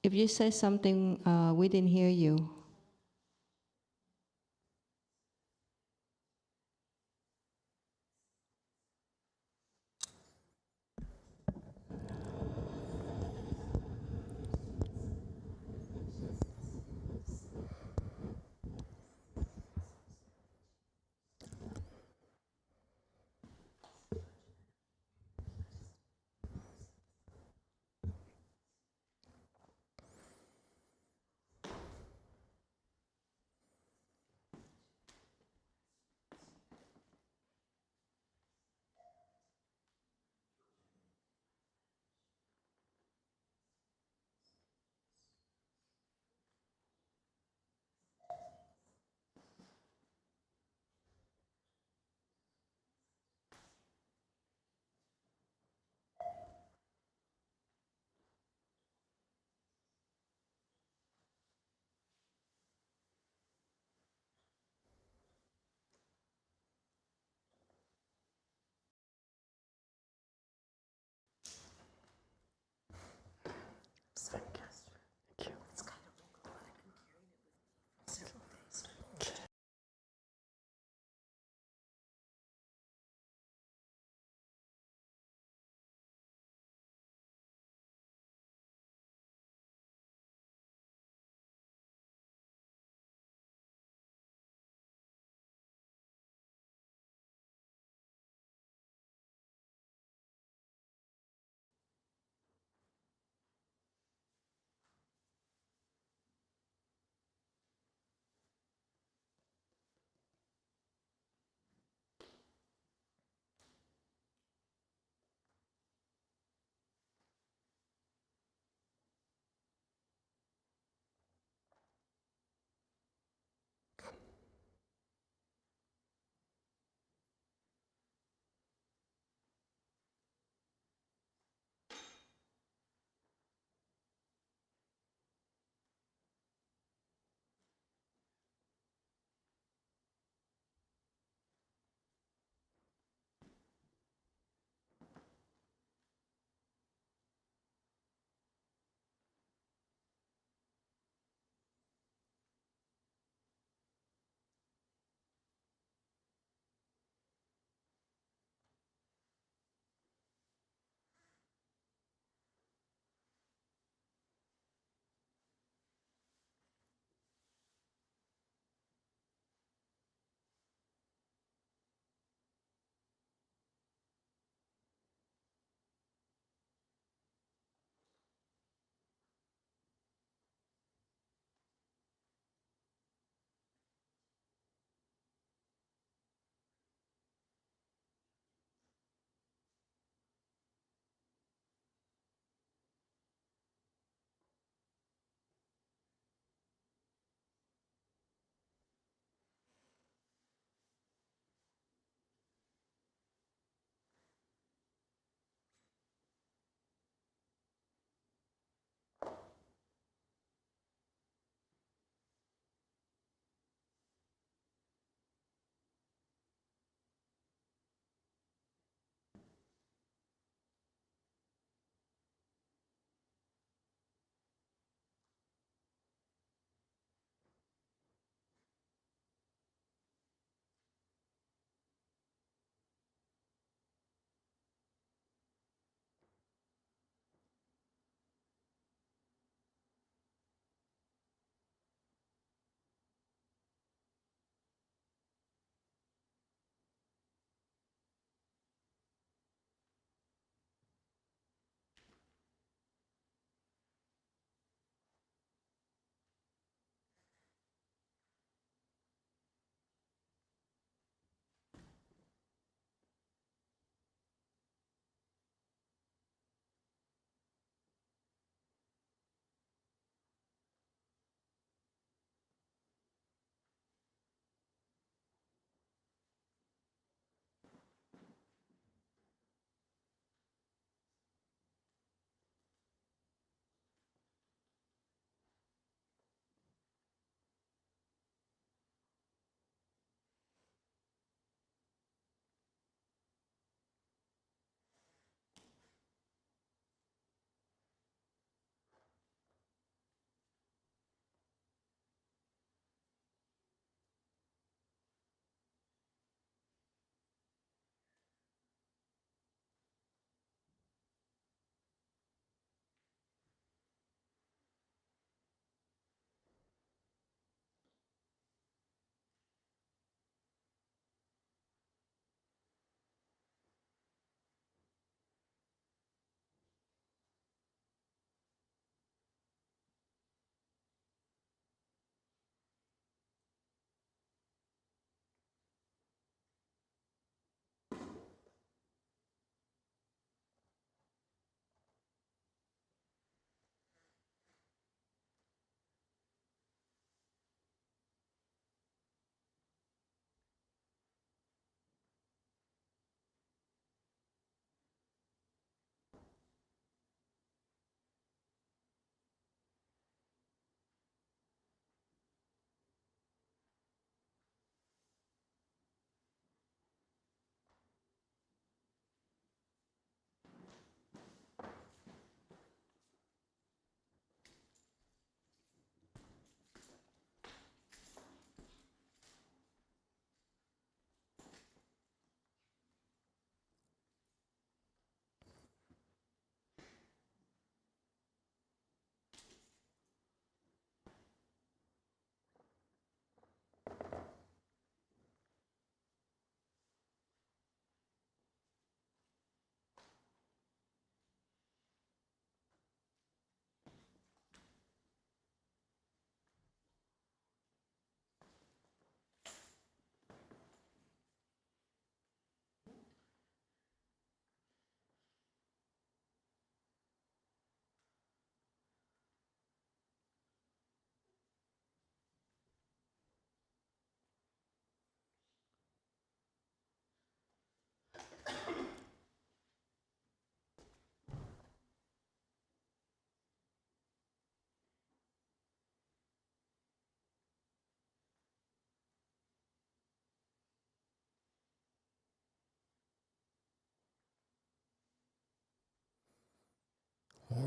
If you say something, we didn't hear you.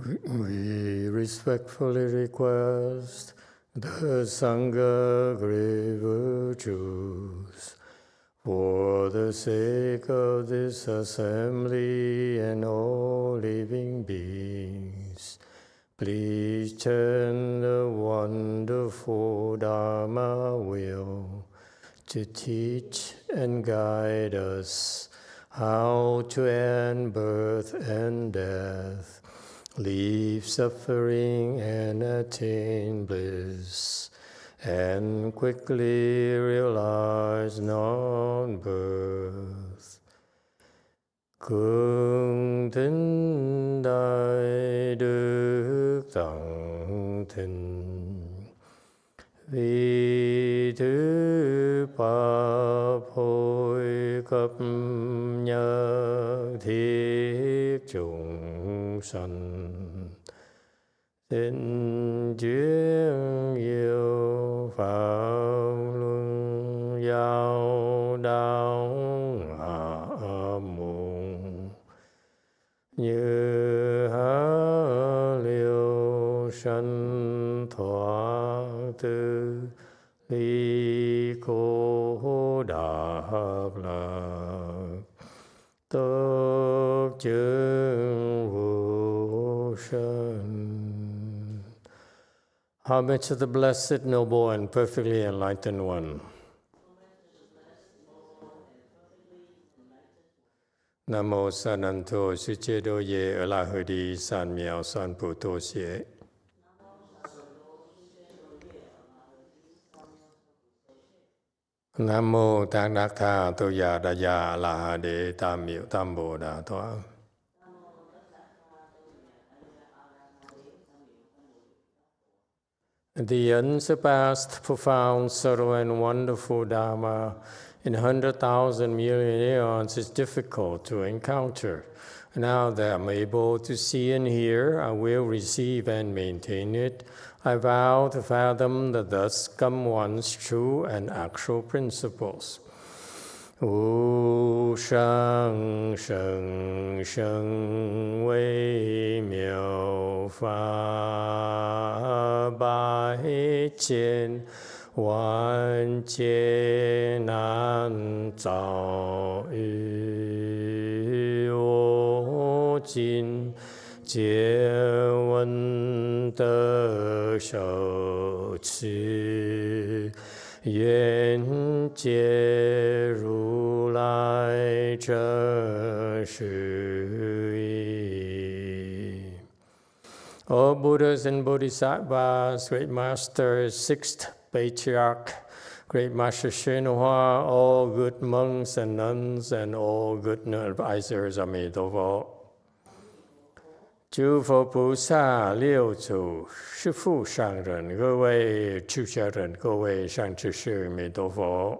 We respectfully request the Sangha great virtues for the sake of this assembly and all living beings. Please turn the wonderful Dharma wheel to teach and guide us how to end birth and death, leave suffering and attain bliss, and quickly realize non-birth. Cung thính đại đức tặng thịnh, vì thứ pháp hội cấp nhật thiết chúng sanh, thịnh chuyên yêu pháp luân giao đạo hạ môn, như há liêu sanh thoát tư ly cô đạp lạc, tốt chứng vô sanh. Homage to the Blessed, Noble, and Perfectly Enlightened One. Nam mô Sananto Suchedoye Alahadi San Miao San Putosye. Nam mô Tát Đắc Tha Tô Già Đà Già La Hà Đế Tam Miệu Tam Bồ Đà Thoa. The unsurpassed, profound, subtle, and wonderful Dharma in 100,000 million aeons is difficult to encounter. Now that I'm able to see and hear, I will receive and maintain it. I vow to fathom the thus come one's true and actual principles. Wu shang sheng sheng wei miao fa bai qian wan jie nan zao yu wo jin jie wen de shou qi Yuan Jie Ru Lai Zhe Shi Yi. All Buddhas and Bodhisattvas, Great Masters, 6th Patriarch, Great Master YongHua, all good monks and nuns, and all good advisors, Emitofuo. 诸佛菩萨六祖师父上人，各位出家人，各位上智sư Mỹ Tổ Phổ.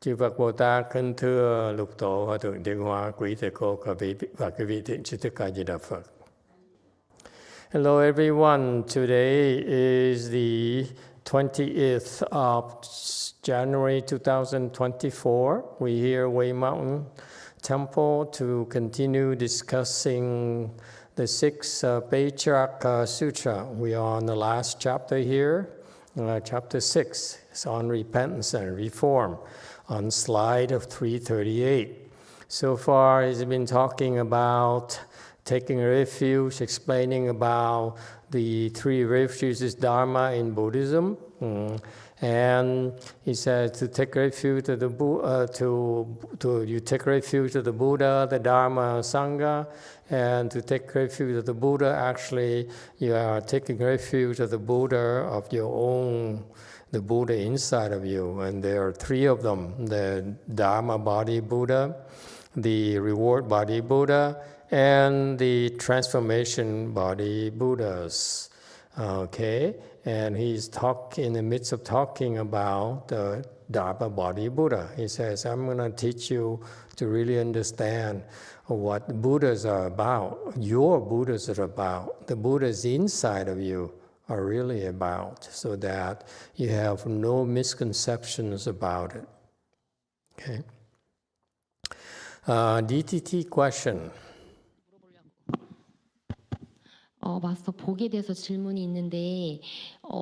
Chư Phật Bồ Tát kính thưa Lục Tổ Hòa Thượng Tiến Hóa, quý thầy cô và quý vị thiện tri thức A Di Đà Phật. Hello everyone. Today is the 20th of January 2024. We here Way Mountain Temple to continue discussing the 6th Patriarch Sutra. We are on the last chapter here, chapter 6. It's on repentance and reform, on slide of 338. So far, he's been talking about taking refuge, explaining about the three refuges, Dharma in Buddhism. And he said to take refuge to the you take refuge to the Buddha, the Dharma, Sangha, and to take refuge to the Buddha. Actually, you are taking refuge to the Buddha of your own, the Buddha inside of you. And there are three of them: the Dharma body Buddha, the reward body Buddha, and the transformation body Buddhas. Okay. And he's in the midst of talking about the Dharma body Buddha. He says, I'm going to teach you to really understand what Buddhas are about, your Buddhas are about, the Buddhas inside of you are really about, so that you have no misconceptions about it. Okay. DTT question. 마스터 복에 대해서 질문이 있는데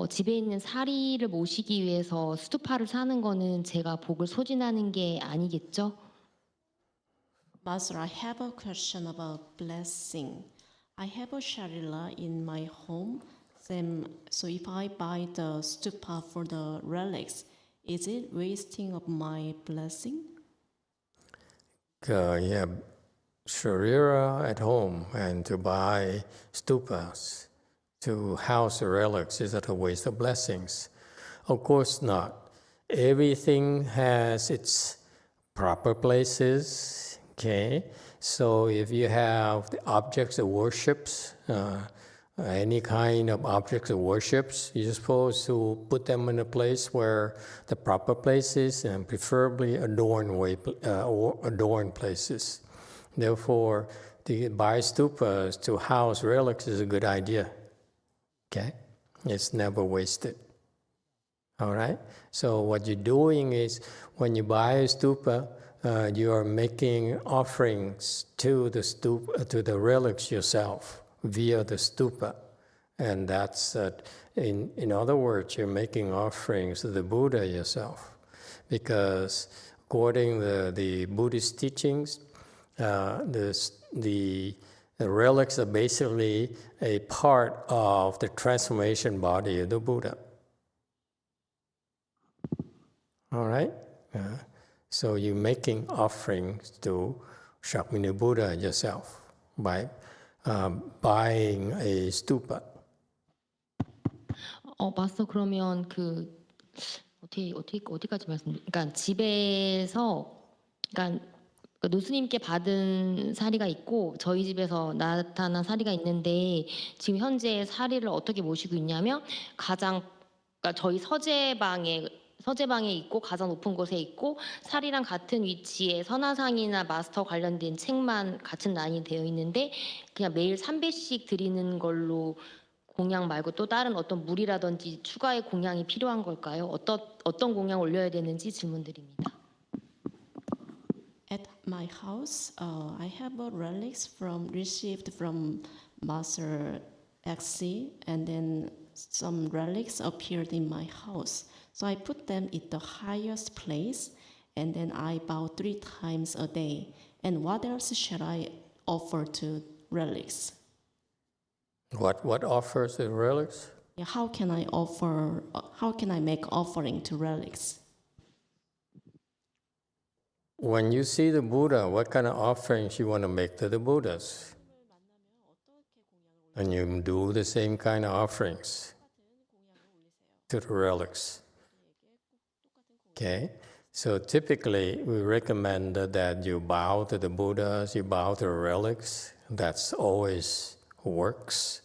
집에 있는 사리를 모시기 위해서 스투파를 사는 거는 제가 복을 소진하는 게 아니겠죠? Master, I have a question about blessing. I have a sharila in my home. So if I buy the stupa for the relics, is it wasting of my blessing? You have sharira at home, and to buy stupas to house the relics, is that a waste of blessings? Of course not. Everything has its proper places, okay? So if you have the objects of worships, any kind of objects of worships, you're supposed to put them in a place where the proper places, and preferably adorned places. Therefore, to buy stupas to house relics is a good idea. Okay? It's never wasted. All right? So what you're doing is, when you buy a stupa, you are making offerings to the stupa, to the relics yourself via the stupa. And that's, in other words, you're making offerings to the Buddha yourself. Because according to the Buddhist teachings, the relics are basically a part of the transformation body of the Buddha. All right? So you're making offerings to Shakmini Buddha yourself by buying a stupa. 마스터 그러면 어디까지 그러니까 집에서 그러니까 노스님께 받은 사리가 있고 저희 집에서 나타난 사리가 있는데 지금 현재 사리를 어떻게 모시고 있냐면 그러니까 저희 서재방에 있고 가장 높은 곳에 있고 사리랑 같은 위치에 선화상이나 마스터 관련된 책만 같은 라인이 되어 있는데 그냥 매일 3배씩 드리는 걸로 공양 말고 또 다른 어떤 물이라든지 추가의 공양이 필요한 걸까요? 어떤 공양 올려야 되는지 질문드립니다. At my house, I have relics received from Master XC, and then some relics appeared in my house. So I put them in the highest place, and then I bow 3 times a day. And what else should I offer to relics? What offers the relics? Yeah, how can I make offering to relics? When you see the Buddha, what kind of offerings you want to make to the Buddhas? And you do the same kind of offerings to the relics. Okay? So typically, we recommend that you bow to the Buddhas, you bow to the relics. That's always works,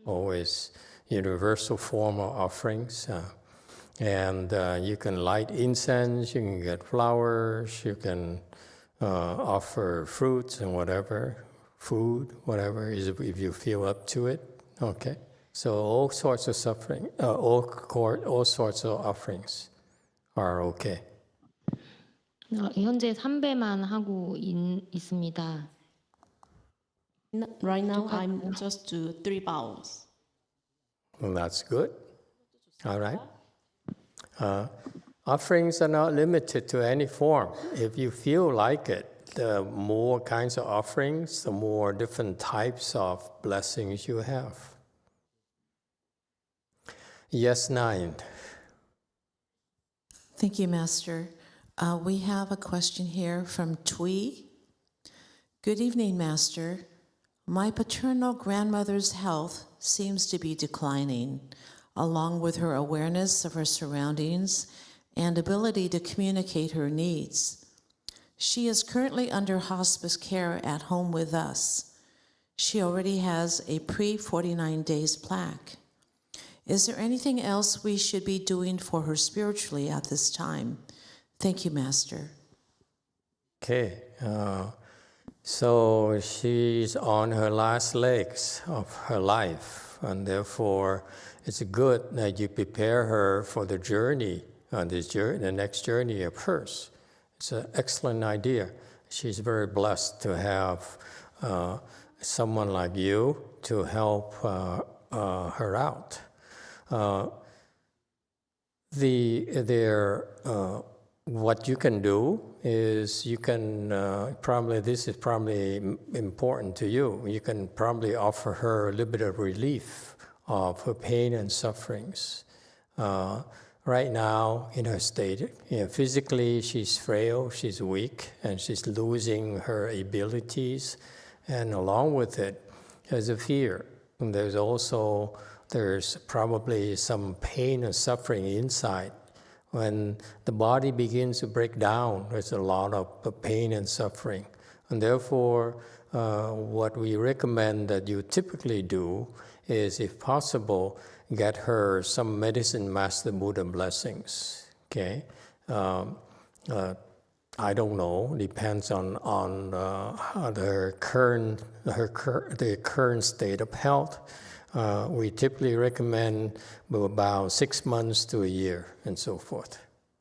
always universal form of offerings. And you can light incense, you can get flowers, you can offer fruits and whatever, food, whatever, if you feel up to it. Okay? So all sorts of suffering, all sorts of offerings are okay. 현재 3배만 하고 있습니다. Right now, I'm just do 3 bows. Well, that's good. All right. Offerings are not limited to any form. If you feel like it, the more kinds of offerings, the more different types of blessings you have. Yes, 9. Thank you, Master. We have a question here from Tui. Good evening, Master. My paternal grandmother's health seems to be declining, along with her awareness of her surroundings and ability to communicate her needs. She is currently under hospice care at home with us. She already has a pre-49 days plaque. Is there anything else we should be doing for her spiritually at this time? Thank you, Master. Okay. So she's on her last legs of her life, and therefore it's good that you prepare her for the journey, the next journey of hers. It's an excellent idea. She's very blessed to have someone like you to help her out. What you can do is you can this is probably important to you. You can probably offer her a little bit of relief of her pain and sufferings. Right now, in her state, physically she's frail, she's weak, and she's losing her abilities. And along with it, there's a fear. And there's probably some pain and suffering inside. When the body begins to break down, there's a lot of pain and suffering. And therefore, what we recommend that you typically do is, if possible, get her some medicine Master Buddha blessings. Okay, I don't know. Depends on the current state of health. We typically recommend about 6 months to a year and so forth.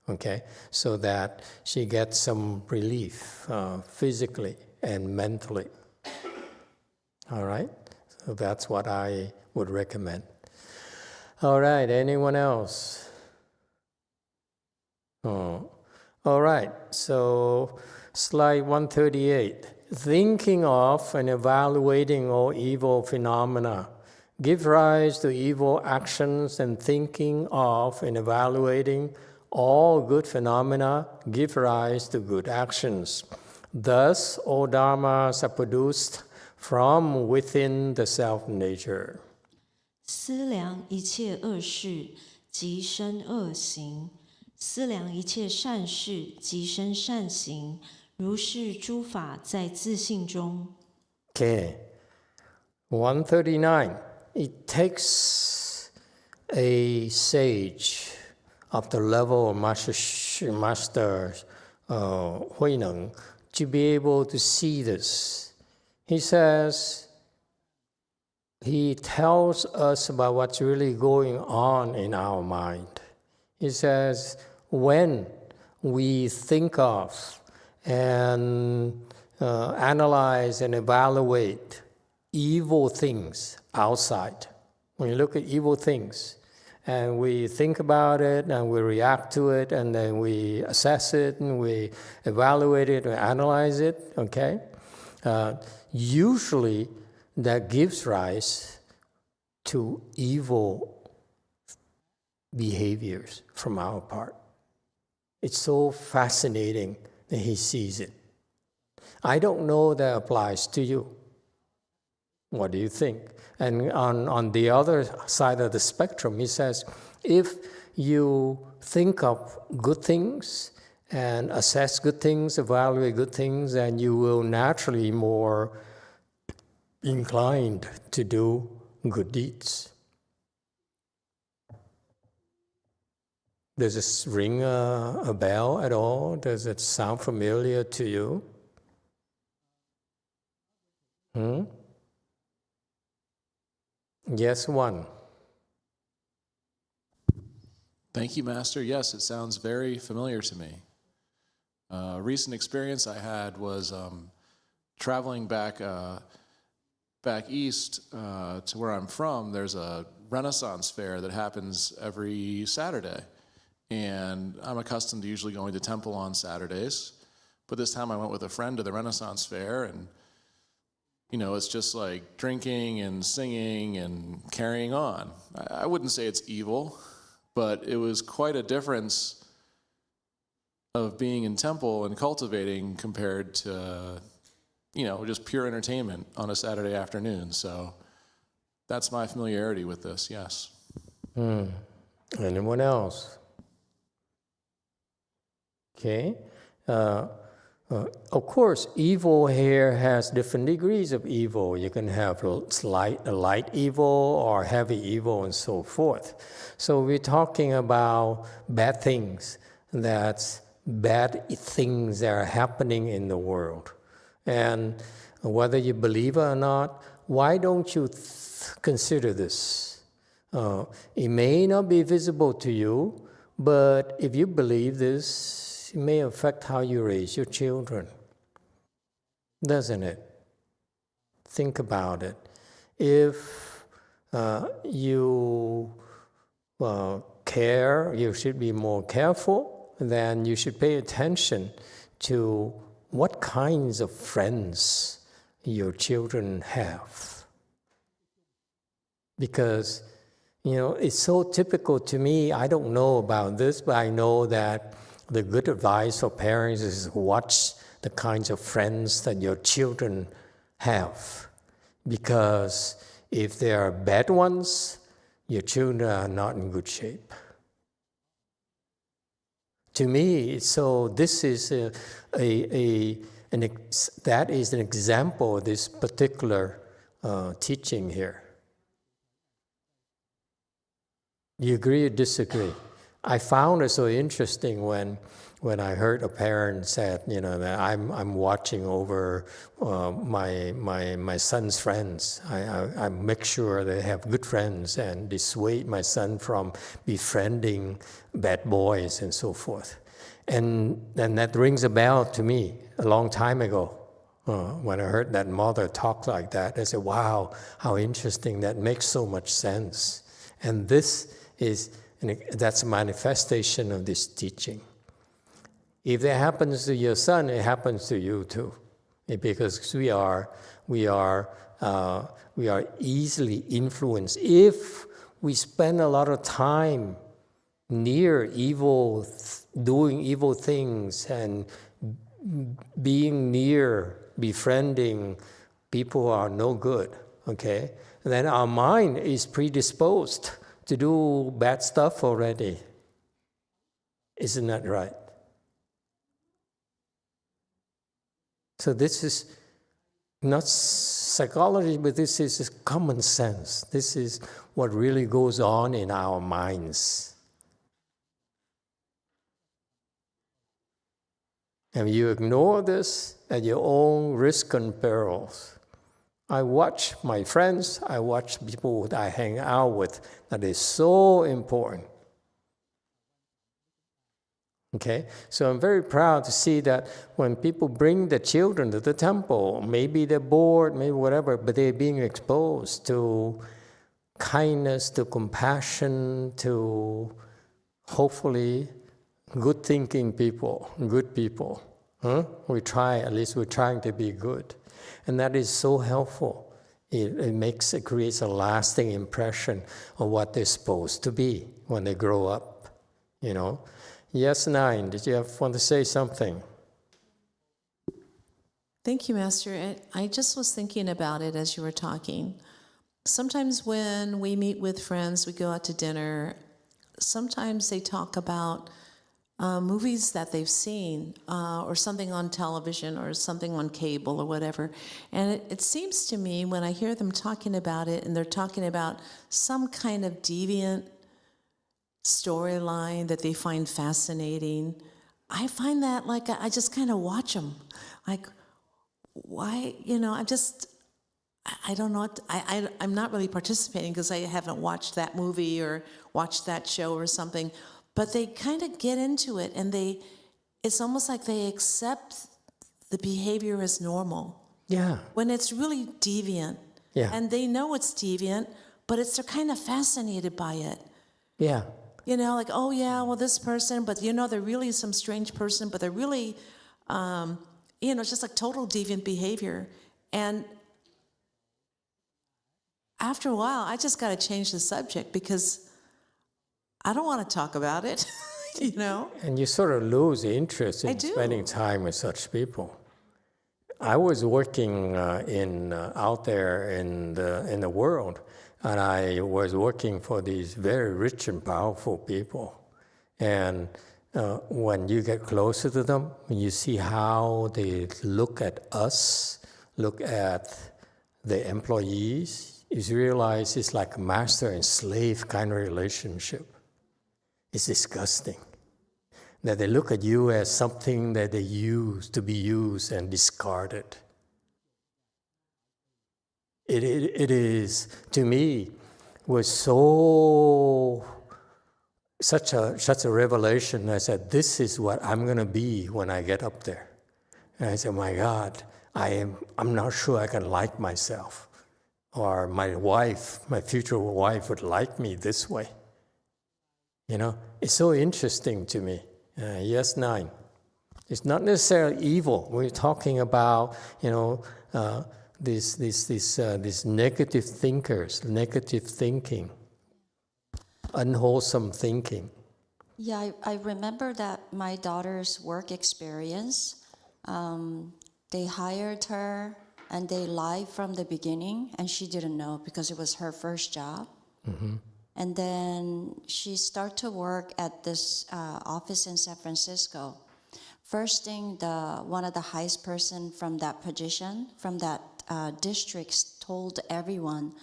Okay, so that she gets some relief physically and mentally. All right, so that's what I would recommend. All right, anyone else? Oh, all right, so slide 138. Thinking of and evaluating all evil phenomena give rise to evil actions, and thinking of and evaluating all good phenomena give rise to good actions. Thus, all dharmas are produced from within the self-nature. 思量一切恶事，即生恶行；思量一切善事，即生善行。如是诸法在自性中。Okay, 139. It takes a sage of the level of Master Huineng to be able to see this. He says, he tells us about what's really going on in our mind. He says, when we think of and analyze and evaluate evil things outside, when you look at evil things and we think about it and we react to it and then we assess it and we evaluate it and analyze it, okay? Usually that gives rise to evil behaviors from our part. It's so fascinating that he sees it. I don't know that applies to you. What do you think? And on the other side of the spectrum, he says, if you think of good things and assess good things, evaluate good things, then you will naturally more inclined to do good deeds. Does this ring a bell at all? Does it sound familiar to you? Yes, one. Thank you, Master. Yes, it sounds very familiar to me. A recent experience I had was traveling back east to where I'm from. There's a Renaissance fair that happens every Saturday. And I'm accustomed to usually going to temple on Saturdays. But this time I went with a friend to the Renaissance fair, and it's just like drinking and singing and carrying on. I wouldn't say it's evil, but it was quite a difference of being in temple and cultivating compared to, just pure entertainment on a Saturday afternoon. So that's my familiarity with this, yes. Anyone else? Okay. Of course, evil here has different degrees of evil. You can have light evil or heavy evil and so forth. So we're talking about bad things. That's bad things that are happening in the world. And whether you believe it or not, why don't you consider this? It may not be visible to you, but if you believe this, it may affect how you raise your children, doesn't it? think about it. If you care, you should be more careful, then you should pay attention to what kinds of friends your children have. Because, it's so typical to me. I don't know about this, but I know that the good advice for parents is watch the kinds of friends that your children have. Because if they are bad ones, your children are not in good shape. To me, so this is that is an example of this particular teaching here. You agree or disagree? I found it so interesting when I heard a parent said, that I'm watching over my son's friends. I make sure they have good friends and dissuade my son from befriending bad boys and so forth. And that rings a bell to me a long time ago. When I heard that mother talk like that, I said, wow, how interesting. That makes so much sense. And that's a manifestation of this teaching. If that happens to your son, it happens to you too, because we are easily influenced. If we spend a lot of time near evil, doing evil things, and being near, befriending people who are no good, okay, then our mind is predisposed to do bad stuff already. Isn't that right? So this is not psychology, but this is common sense. This is what really goes on in our minds. And you ignore this at your own risk and perils. I watch my friends, I watch people that I hang out with. That is so important. Okay, so I'm very proud to see that when people bring their children to the temple, maybe they're bored, maybe whatever, but they're being exposed to kindness, to compassion, to hopefully good thinking people, good people. We're trying to be good. And that is so helpful. It creates a lasting impression of what they're supposed to be when they grow up, Yes, Nine, did you want to say something? Thank you, Master. I just was thinking about it as you were talking. Sometimes when we meet with friends, we go out to dinner, sometimes they talk about movies that they've seen or something on television or something on cable or whatever. And it seems to me when I hear them talking about it and they're talking about some kind of deviant storyline that they find fascinating, I find that I just kind of watch them. Why, I don't know. I'm not really participating because I haven't watched that movie or watched that show or something. But they kind of get into it, and it's almost like they accept the behavior as normal. Yeah. When it's really deviant. Yeah. And they know it's deviant, but they're kind of fascinated by it. Yeah. Oh yeah, well this person, but they're really some strange person, but they're really, it's just like total deviant behavior. And after a while, I just got to change the subject because I don't want to talk about it, And you sort of lose interest in spending time with such people. I was working out there in the world, and I was working for these very rich and powerful people. And when you get closer to them, when you see how they look at us, look at the employees, you realize it's like a master and slave kind of relationship. It's disgusting that they look at you as something that they use to be used and discarded. It is, to me, was such a revelation. I said, this is what I'm going to be when I get up there. And I said, my God, I'm not sure I can like myself. Or my wife, my future wife would like me this way. You know, it's so interesting to me. Yes, 9. It's not necessarily evil. We're talking about, you know, these negative thinkers, negative thinking, unwholesome thinking. Yeah, I remember that my daughter's work experience, they hired her and they lied from the beginning, and she didn't know because it was her first job. Mm-hmm. And then she started to work at this office in San Francisco. First thing, one of the highest person from that position, from that district, told everyone,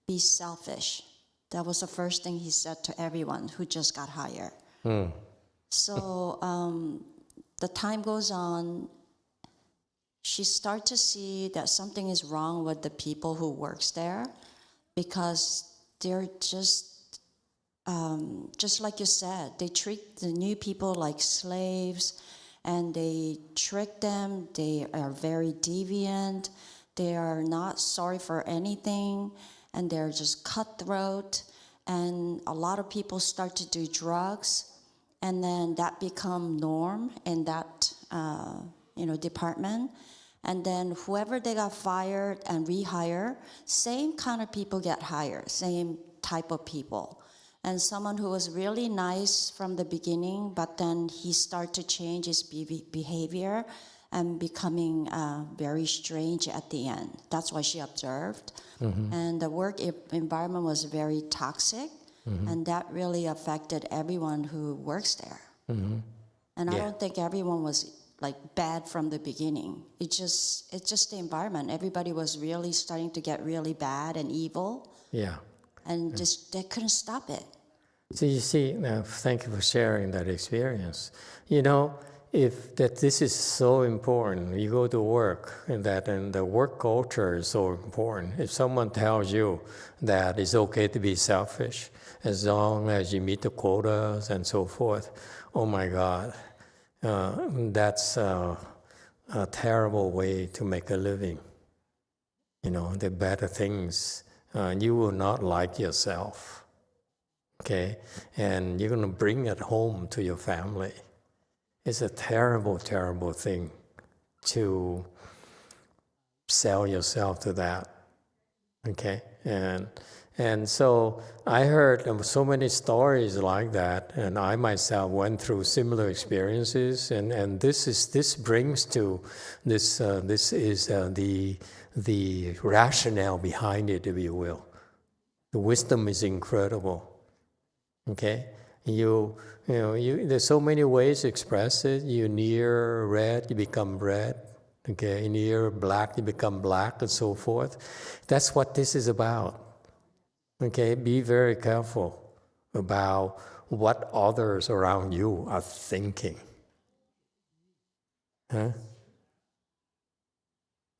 be selfish. That was the first thing he said to everyone who just got hired. Mm. So the time goes on, she starts to see that something is wrong with the people who works there, because they're just like you said, they treat the new people like slaves, and they trick them. They are very deviant. They are not sorry for anything, and they're just cutthroat. And a lot of people start to do drugs, and then that become norm in that department. And then whoever they got fired and rehire, same kind of people get hired, same type of people. And someone who was really nice from the beginning, but then he started to change his behavior and becoming very strange at the end. That's what she observed. Mm-hmm. And the work environment was very toxic, mm-hmm. and that really affected everyone who works there. Mm-hmm. And I don't think everyone was like bad from the beginning. It's just the environment. Everybody was really starting to get really bad and evil. Yeah. And just they couldn't stop it. So you see, thank you for sharing that experience. You know, this is so important. You go to work, and the work culture is so important. If someone tells you that it's okay to be selfish as long as you meet the quotas and so forth, oh my God, that's a terrible way to make a living. You know, the better things, you will not like yourself, okay? And you're going to bring it home to your family. It's a terrible, terrible thing to sell yourself to that, okay? And so I heard so many stories like that, and I myself went through similar experiences. And this brings to this is the rationale behind it, if you will. The wisdom is incredible. Okay, there's so many ways to express it. You near red, you become red. Okay, near black, you become black, and so forth. That's what this is about. Okay, be very careful about what others around you are thinking. Huh?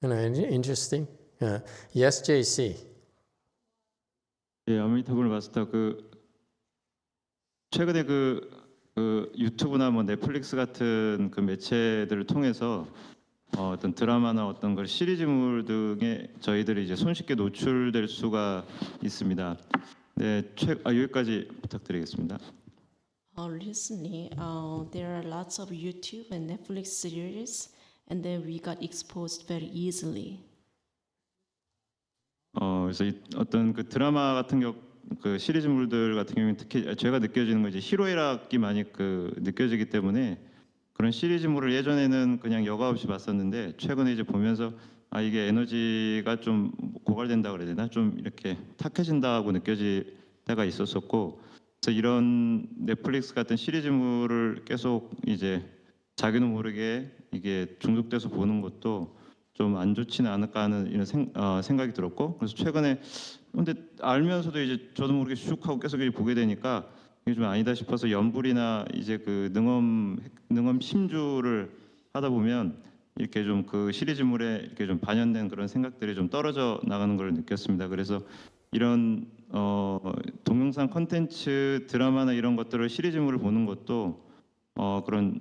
Interesting. Yes, JC. 예, 어미타불 마스터 최근에 유튜브나 뭐 넷플릭스 같은 그 매체들을 통해서 어떤 드라마나 어떤 걸 시리즈물 등에 저희들이 이제 손쉽게 노출될 수가 있습니다. 네, 여기까지 부탁드리겠습니다. Recently, there are lots of YouTube and Netflix series, and then we got exposed very easily. 그래서 어떤 그 드라마 같은 그 시리즈물들 같은 경우는 특히 제가 느껴지는 건 이제 희로애락이 많이 느껴지기 때문에 그런 시리즈물을 예전에는 그냥 여과 없이 봤었는데 최근에 이제 보면서 이게 에너지가 좀 고갈된다 그래야 되나, 좀 이렇게 탁해진다고 느껴질 때가 있었었고, 그래서 이런 넷플릭스 같은 시리즈물을 계속 이제 자기도 모르게 이게 중독돼서 보는 것도 좀 안 좋지는 않을까 하는 이런 생각이 들었고, 그래서 최근에 근데 알면서도 이제 저도 모르게 슉 하고 계속 보게 되니까 이게 좀 아니다 싶어서 연불이나 이제 그 능엄 심주를 하다 보면 이렇게 좀 그 시리즈물에 이렇게 좀 반영된 그런 생각들이 좀 떨어져 나가는 걸 느꼈습니다. 그래서 이런 동영상 콘텐츠 드라마나 이런 것들을 시리즈물을 보는 것도 그런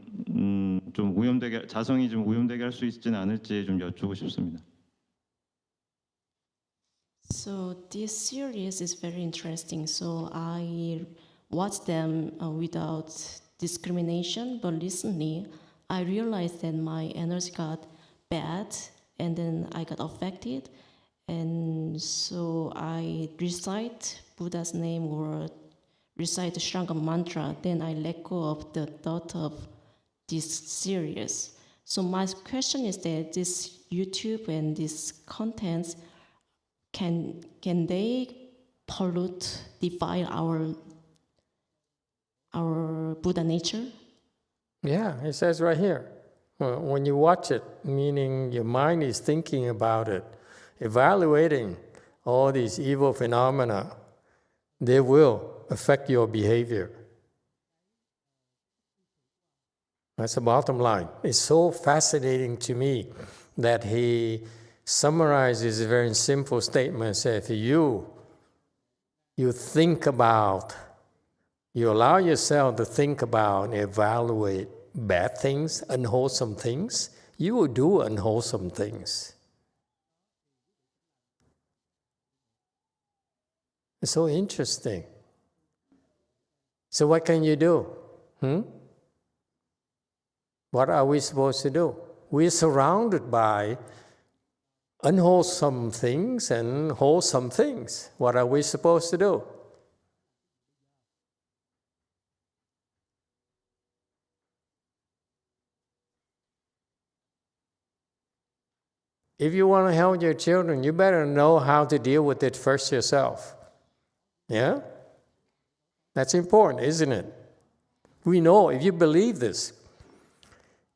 좀 오염되게 자성이 좀 오염되게 할 수 있지는 않을지 좀 여쭈고 싶습니다. So this series is very interesting. So I watched them without discrimination, but recently I realized that my energy got bad and then I got affected. And so I recite Buddha's name or recite the Shranga mantra, then I let go of the thought of this series. So my question is that this YouTube and these contents, can they pollute, defile our Buddha nature? Yeah, it says right here. When you watch it, meaning your mind is thinking about it, evaluating all these evil phenomena, they will affect your behavior. That's the bottom line. It's so fascinating to me that he summarizes a very simple statement. Says, if you think about, you allow yourself to think about and evaluate bad things, unwholesome things, you will do unwholesome things. It's so interesting. So what can you do? What are we supposed to do? We're surrounded by unwholesome things and wholesome things. What are we supposed to do? If you want to help your children, you better know how to deal with it first yourself. Yeah? That's important, isn't it? We know, if you believe this,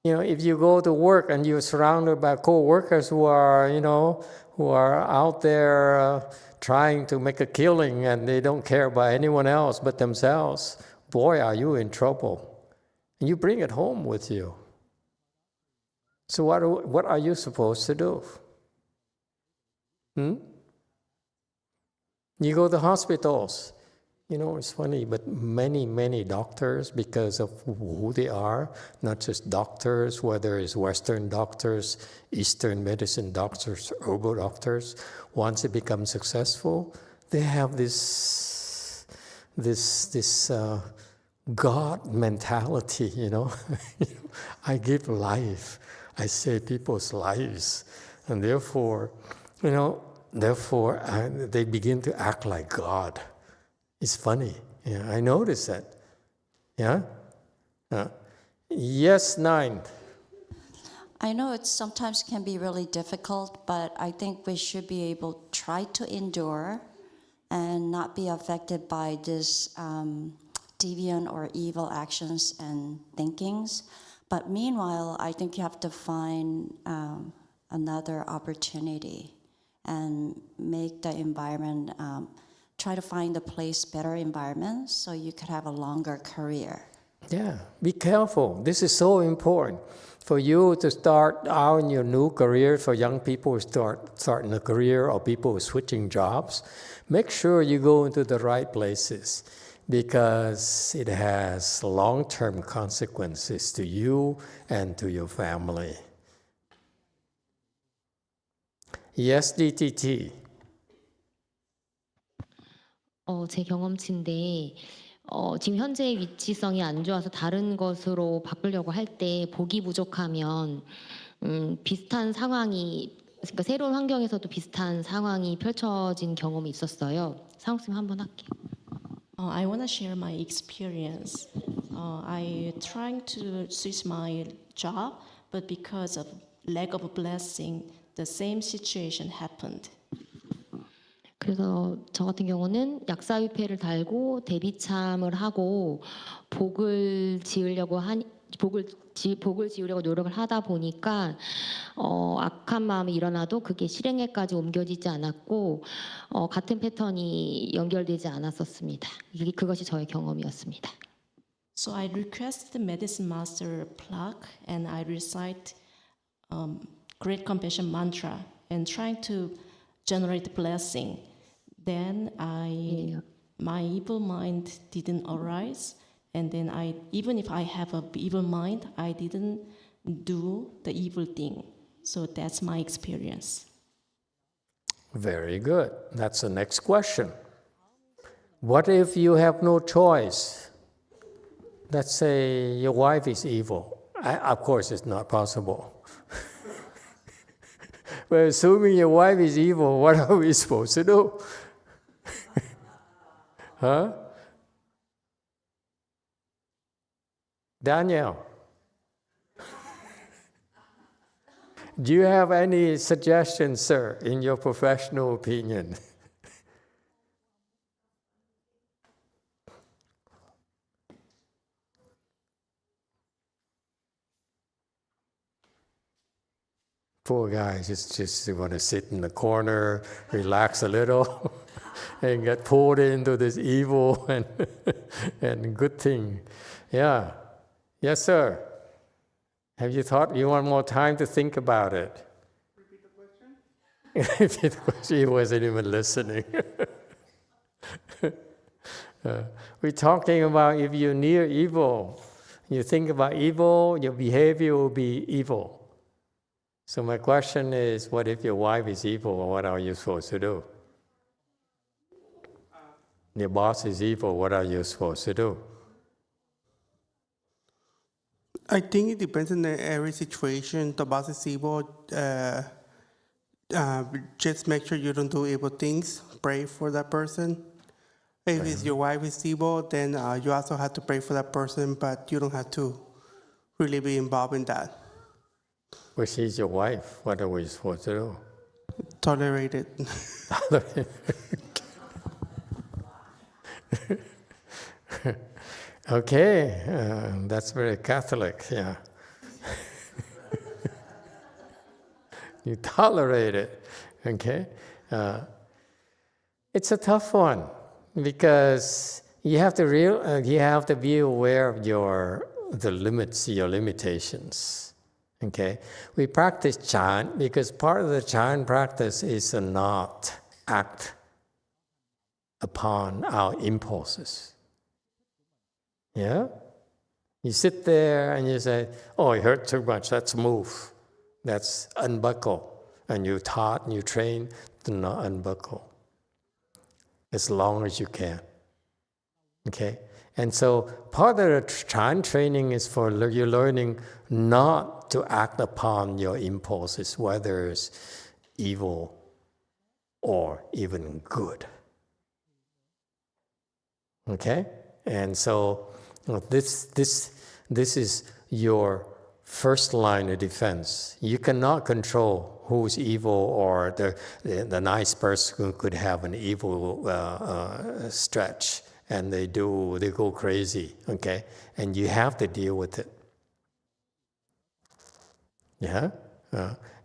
if you go to work and you're surrounded by co-workers who are out there trying to make a killing and they don't care about anyone else but themselves, boy, are you in trouble. And you bring it home with you. So what are you supposed to do? You go to hospitals. It's funny, but many doctors, because of who they are, not just doctors, whether it's Western doctors, Eastern medicine doctors, herbal doctors, once they become successful, they have this God mentality, I give life, I save people's lives, and therefore they begin to act like God. It's funny. Yeah, I noticed that. Yeah? Yes, 9. I know it sometimes can be really difficult, but I think we should be able to try to endure and not be affected by this deviant or evil actions and thinkings. But meanwhile, I think you have to find another opportunity and make the environment, try to find a better environment so you could have a longer career. Yeah, be careful. This is so important. For you to start out in your new career, for young people who starting a career or people who are switching jobs, make sure you go into the right places because it has long-term consequences to you and to your family. Yes, DTT. 제 경험치인데 지금 현재의 위치성이 안 좋아서 다른 것으로 바꾸려고 할 때 복이 부족하면 비슷한 상황이, 그러니까 새로운 환경에서도 비슷한 상황이 펼쳐진 경험이 있었어요. 상욱쌤 한번 할게요. I want to share my experience. I trying to switch my job, but because of lack of blessing, the same situation happened. 그래서 저 같은 경우는 약사위패를 달고 대비참을 하고 복을 지으려고 노력을 하다 보니까 악한 마음이 일어나도 그게 실행에까지 옮겨지지 않았고 같은 패턴이 연결되지 않았었습니다. 그것이 저의 경험이었습니다. So I request the medicine master plaque and I recite great compassion mantra and trying to generate blessing. Then my evil mind didn't arise And then even if I have an evil mind, I didn't do the evil thing. So that's my experience. Very good. That's the next question. What if you have no choice? Let's say your wife is evil. Of course, it's not possible. But assuming your wife is evil, what are we supposed to do? Huh? Daniel, do you have any suggestions, sir, in your professional opinion? Poor guy, just want to sit in the corner, relax a little, and get pulled into this evil and good thing. Yeah. Yes, sir. Have you thought, you want more time to think about it? Repeat the question? Repeat the question, he wasn't even listening. We're talking about if you're near evil, you think about evil, your behavior will be evil. So my question is, what if your wife is evil, what are you supposed to do? Your boss is evil, what are you supposed to do? I think it depends on every situation. The boss is evil. Just make sure you don't do evil things. Pray for that person. If it's your wife is evil, then you also have to pray for that person, but you don't have to really be involved in that. Well, she's your wife. What are we supposed to do? Tolerate it. Okay, that's very Catholic, yeah. You tolerate it, okay? It's a tough one because you have to be aware of the limits, your limitations. Okay, we practice chant because part of the chant practice is to not act upon our impulses. Yeah? You sit there and you say, oh, it hurt too much, let's move. That's unbuckle. And you taught and you train to not unbuckle as long as you can. Okay? And so part of the chant training is for you learning not to act upon your impulses, whether it's evil or even good. Okay? And so this is your first line of defense. You cannot control who's evil, or the nice person could have an evil stretch, and they go crazy. Okay, and you have to deal with it. Yeah,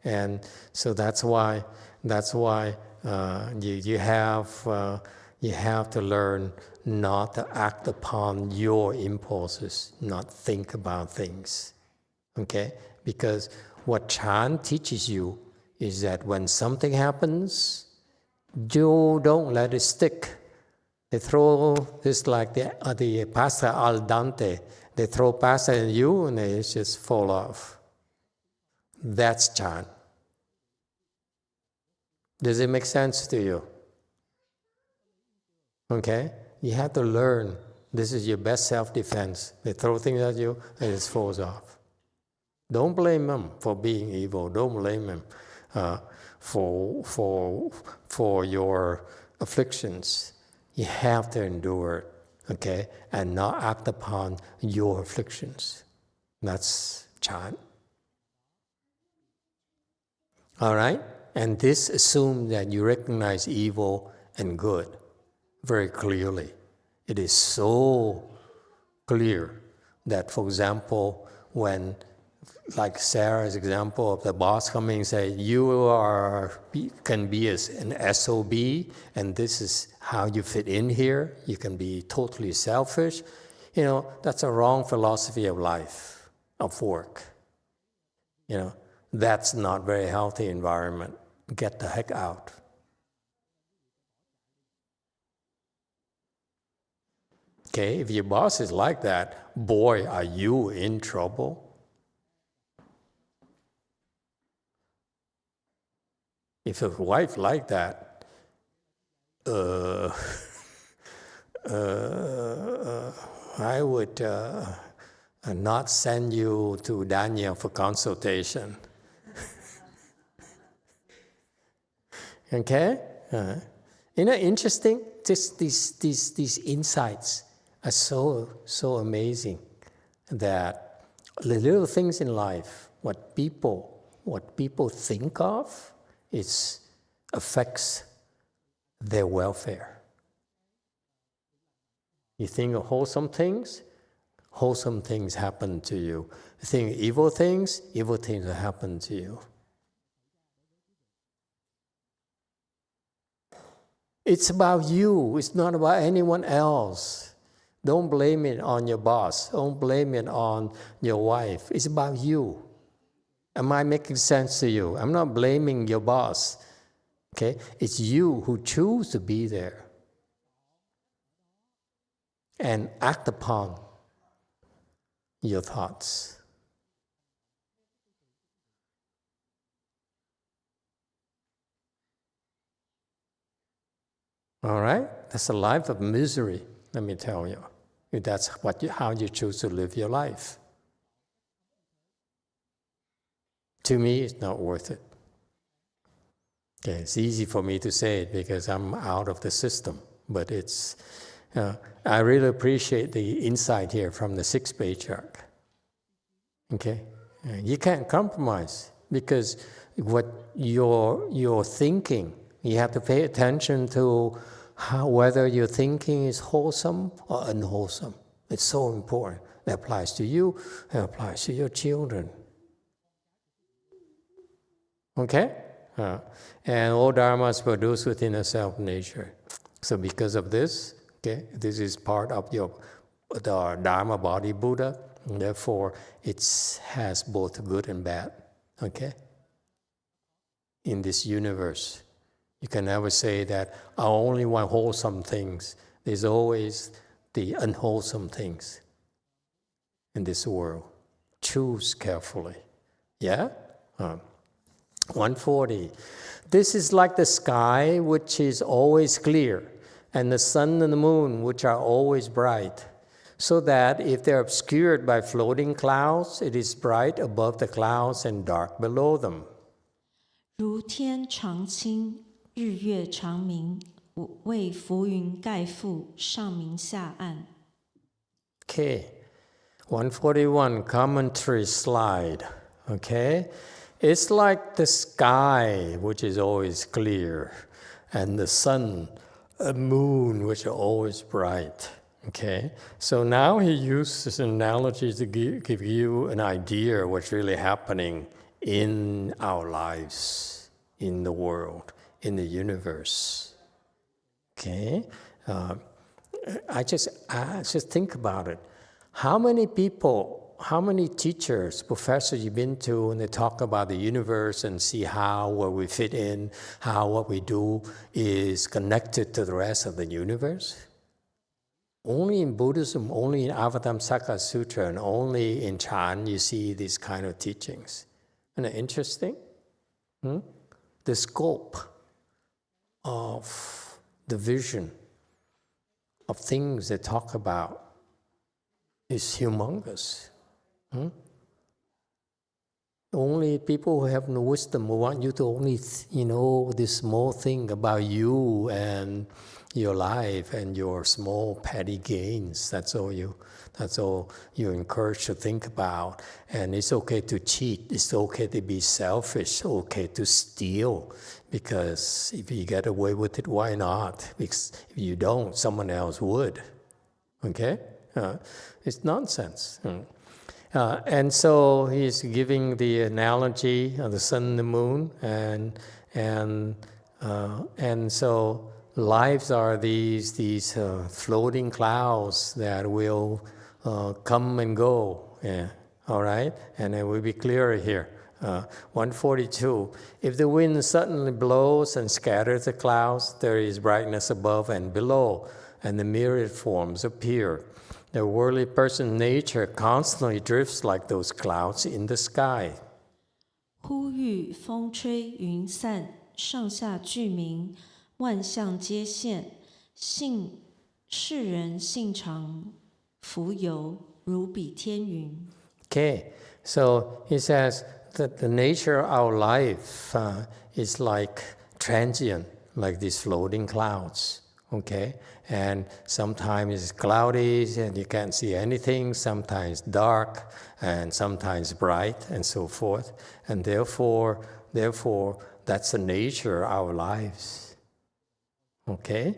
and so that's why you have to learn not to act upon your impulses, not think about things. Okay? Because what Chan teaches you is that when something happens, you don't let it stick. They throw this like the pasta al dente. They throw pasta at you and they just fall off. That's Chan. Does it make sense to you? Okay? You have to learn. This is your best self-defense. They throw things at you and it falls off. Don't blame them for being evil. Don't blame them for your afflictions. You have to endure it, okay? And not act upon your afflictions. That's Chan. All right? And this assumes that you recognize evil and good very clearly. It is so clear that, for example, when, like Sarah's example of the boss coming and say, can be an SOB, and this is how you fit in here. You can be totally selfish. You know, that's a wrong philosophy of life, of work. You know, that's not very healthy environment. Get the heck out. Okay, if your boss is like that, boy, are you in trouble. If a wife like that, I would not send you to Daniel for consultation. Okay? Interesting. These insights are so amazing that the little things in life, what people think of, it affects their welfare. You think of wholesome things happen to you. You think of evil things happen to you. It's about you. It's not about anyone else. Don't blame it on your boss. Don't blame it on your wife. It's about you. Am I making sense to you? I'm not blaming your boss. Okay? It's you who choose to be there and act upon your thoughts. All right? That's a life of misery, let me tell you. If that's how you choose to live your life. To me, it's not worth it. Okay, it's easy for me to say it because I'm out of the system, but it's, I really appreciate the insight here from the 6th Patriarch. Okay? You can't compromise because what you're thinking, you have to pay attention to whether your thinking is wholesome or unwholesome. It's so important. That applies to you, that applies to your children. Okay? And all Dharma is produced within a self-nature. So because of this, okay, this is part of the Dharma body Buddha, and therefore it has both good and bad, okay? In this universe. You can never say that I only want wholesome things. There's always the unwholesome things in this world. Choose carefully. Yeah? 140. This is like the sky, which is always clear, and the sun and the moon, which are always bright, so that if they're obscured by floating clouds, it is bright above the clouds and dark below them. 如天常清，日月常明，为浮云盖覆，上明下暗。 Okay, 141 commentary slide. Okay, it's like the sky, which is always clear, and the sun and moon, which are always bright. Okay, so now he uses an analogy to give you an idea of what's really happening in our lives, in the world, in the universe. Okay, I just think about it. How many people, how many teachers, professors you've been to, and they talk about the universe and see where we fit in, how what we do is connected to the rest of the universe? Only in Buddhism, only in Avatamsaka Sutra, and only in Chan you see these kind of teachings. Isn't it interesting? The scope of the vision of things they talk about is humongous. Only people who have no wisdom will want you to only know this small thing about you and your life and your small petty gains. That's all you're encouraged to think about. And it's okay to cheat. It's okay to be selfish. It's okay to steal. Because if you get away with it, why not? Because if you don't, someone else would. Okay? It's nonsense. And so he's giving the analogy of the sun and the moon, and so lives are these floating clouds that will come and go. Yeah, all right, and it will be clearer here. 142. If the wind suddenly blows and scatters the clouds, there is brightness above and below. and the myriad forms appear. The worldly person nature constantly drifts like those clouds in the sky. 呼吁风吹云散，上下俱鸣，万象皆现。世人性常浮游，如比天云。 Okay, so he says that the nature of our life is like transient, like these floating clouds. Okay, and sometimes it's cloudy and you can't see anything, sometimes dark and sometimes bright and so forth. And therefore that's the nature of our lives. Okay?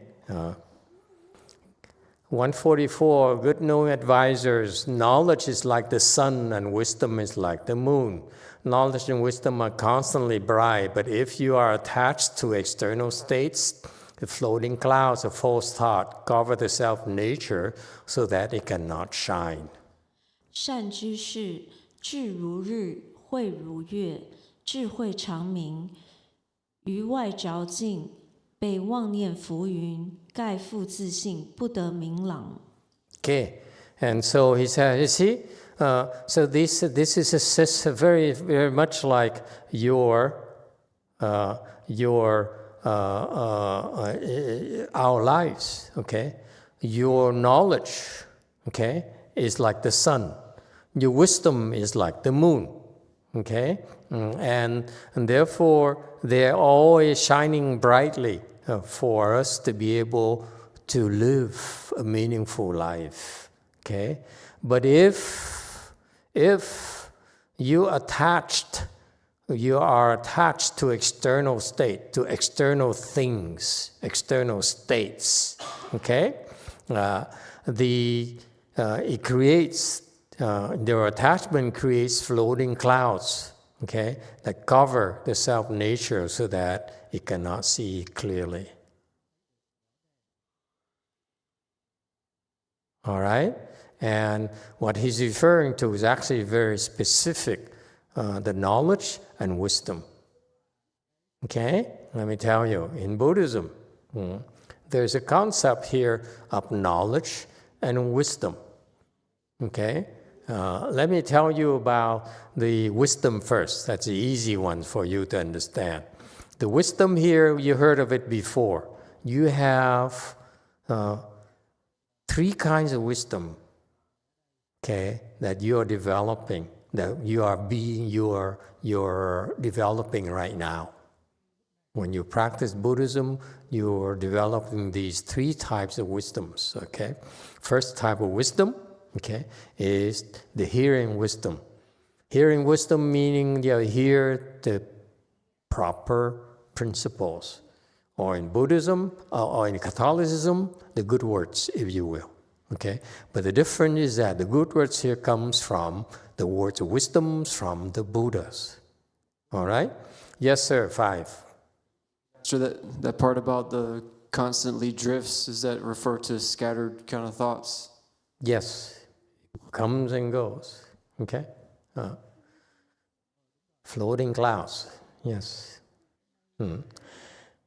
144, good knowing advisors, knowledge is like the sun and wisdom is like the moon. Knowledge and wisdom are constantly bright, but if you are attached to external states, the floating clouds of false thought cover the self-nature so that it cannot shine. 善知识，智如日，慧如月，智慧长明，于外着境，被妄念浮云，盖覆自性，不得明朗。 Okay, and so he said, you see, so this is very, very much like our lives, okay? Your knowledge, okay, is like the sun. Your wisdom is like the moon, okay? And therefore, they're always shining brightly for us to be able to live a meaningful life, okay? But if you are attached to external state, to external things, external states, okay? It creates, their attachment creates floating clouds, okay, that cover the self-nature so that it cannot see clearly. All right? And what he's referring to is actually very specific, the knowledge and wisdom. Okay? Let me tell you, in Buddhism, there's a concept here of knowledge and wisdom. Okay? Let me tell you about the wisdom first. That's the easy one for you to understand. The wisdom here, you heard of it before. You have 3 kinds of wisdom, okay, that you are developing, that you're developing right now. When you practice Buddhism, you're developing these 3 types of wisdoms, okay? First type of wisdom, okay, is the hearing wisdom. Hearing wisdom meaning you hear the proper principles. Or in Buddhism, or in Catholicism, the good words, if you will. Okay? But the difference is that the good words here comes from the words of wisdoms from the Buddhas. All right? Yes, sir, 5. So that part about the constantly drifts, does that refer to scattered kind of thoughts? Yes. Comes and goes. Okay? Floating clouds. Yes.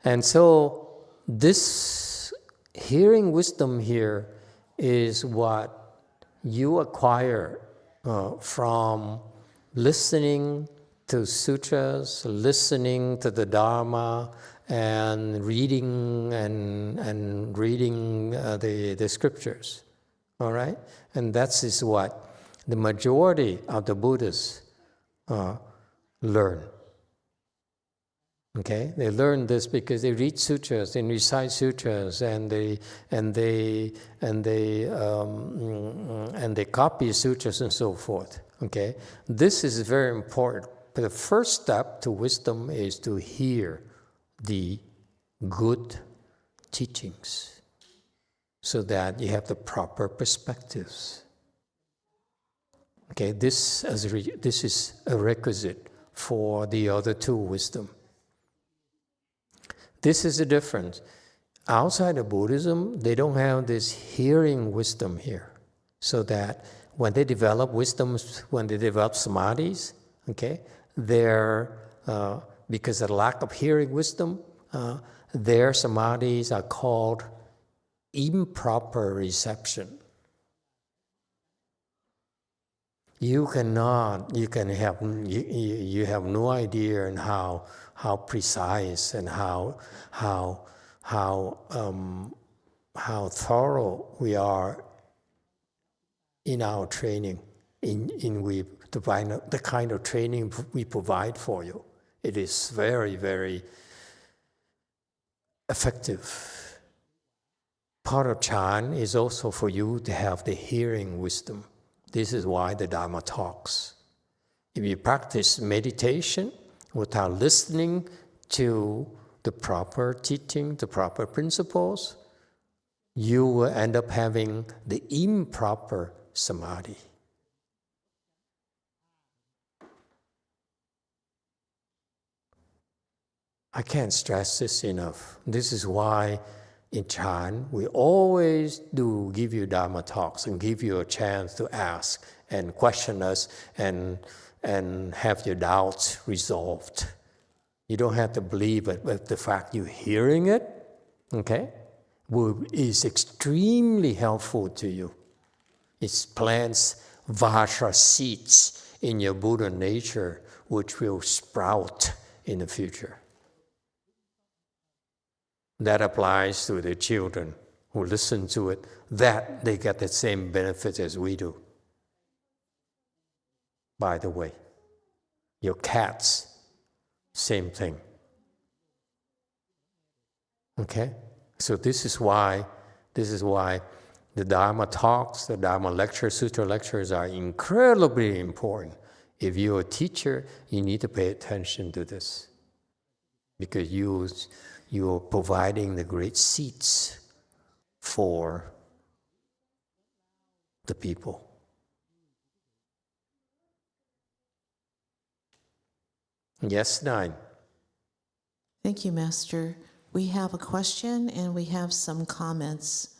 And so this hearing wisdom here is what you acquire from listening to sutras, listening to the Dharma, and reading the scriptures. All right? And that is what the majority of the Buddhists learn. Okay, they learn this because they read sutras, they recite sutras, and they copy sutras and so forth. Okay, this is very important. But the first step to wisdom is to hear the good teachings, so that you have the proper perspectives. Okay, this is a requisite for the other 2 wisdom. This is the difference. Outside of Buddhism, they don't have this hearing wisdom here. So that when they develop wisdoms, when they develop samadhis, okay, they're, because of the lack of hearing wisdom, their samadhis are called improper reception. You have no idea in how precise and how thorough we are in our training, the kind of training we provide for you. It is very, very effective. Part of Chan is also for you to have the hearing wisdom. This is why the Dharma talks. If you practice meditation without listening to the proper teaching, the proper principles, you will end up having the improper samadhi. I can't stress this enough. This is why in Chan, we always do give you Dharma talks and give you a chance to ask and question us and have your doubts resolved. You don't have to believe it, but the fact you're hearing it, okay, is extremely helpful to you. It plants Vajra seeds in your Buddha nature, which will sprout in the future. That applies to the children who listen to it, that they get the same benefits as we do. By the way, your cats, same thing. Okay? So this is why the Dharma talks, the Dharma lectures, Sutra lectures are incredibly important. If you're a teacher, you need to pay attention to this, because you're providing the great seeds for the people. Yes, 9. Thank you, Master. We have a question and we have some comments.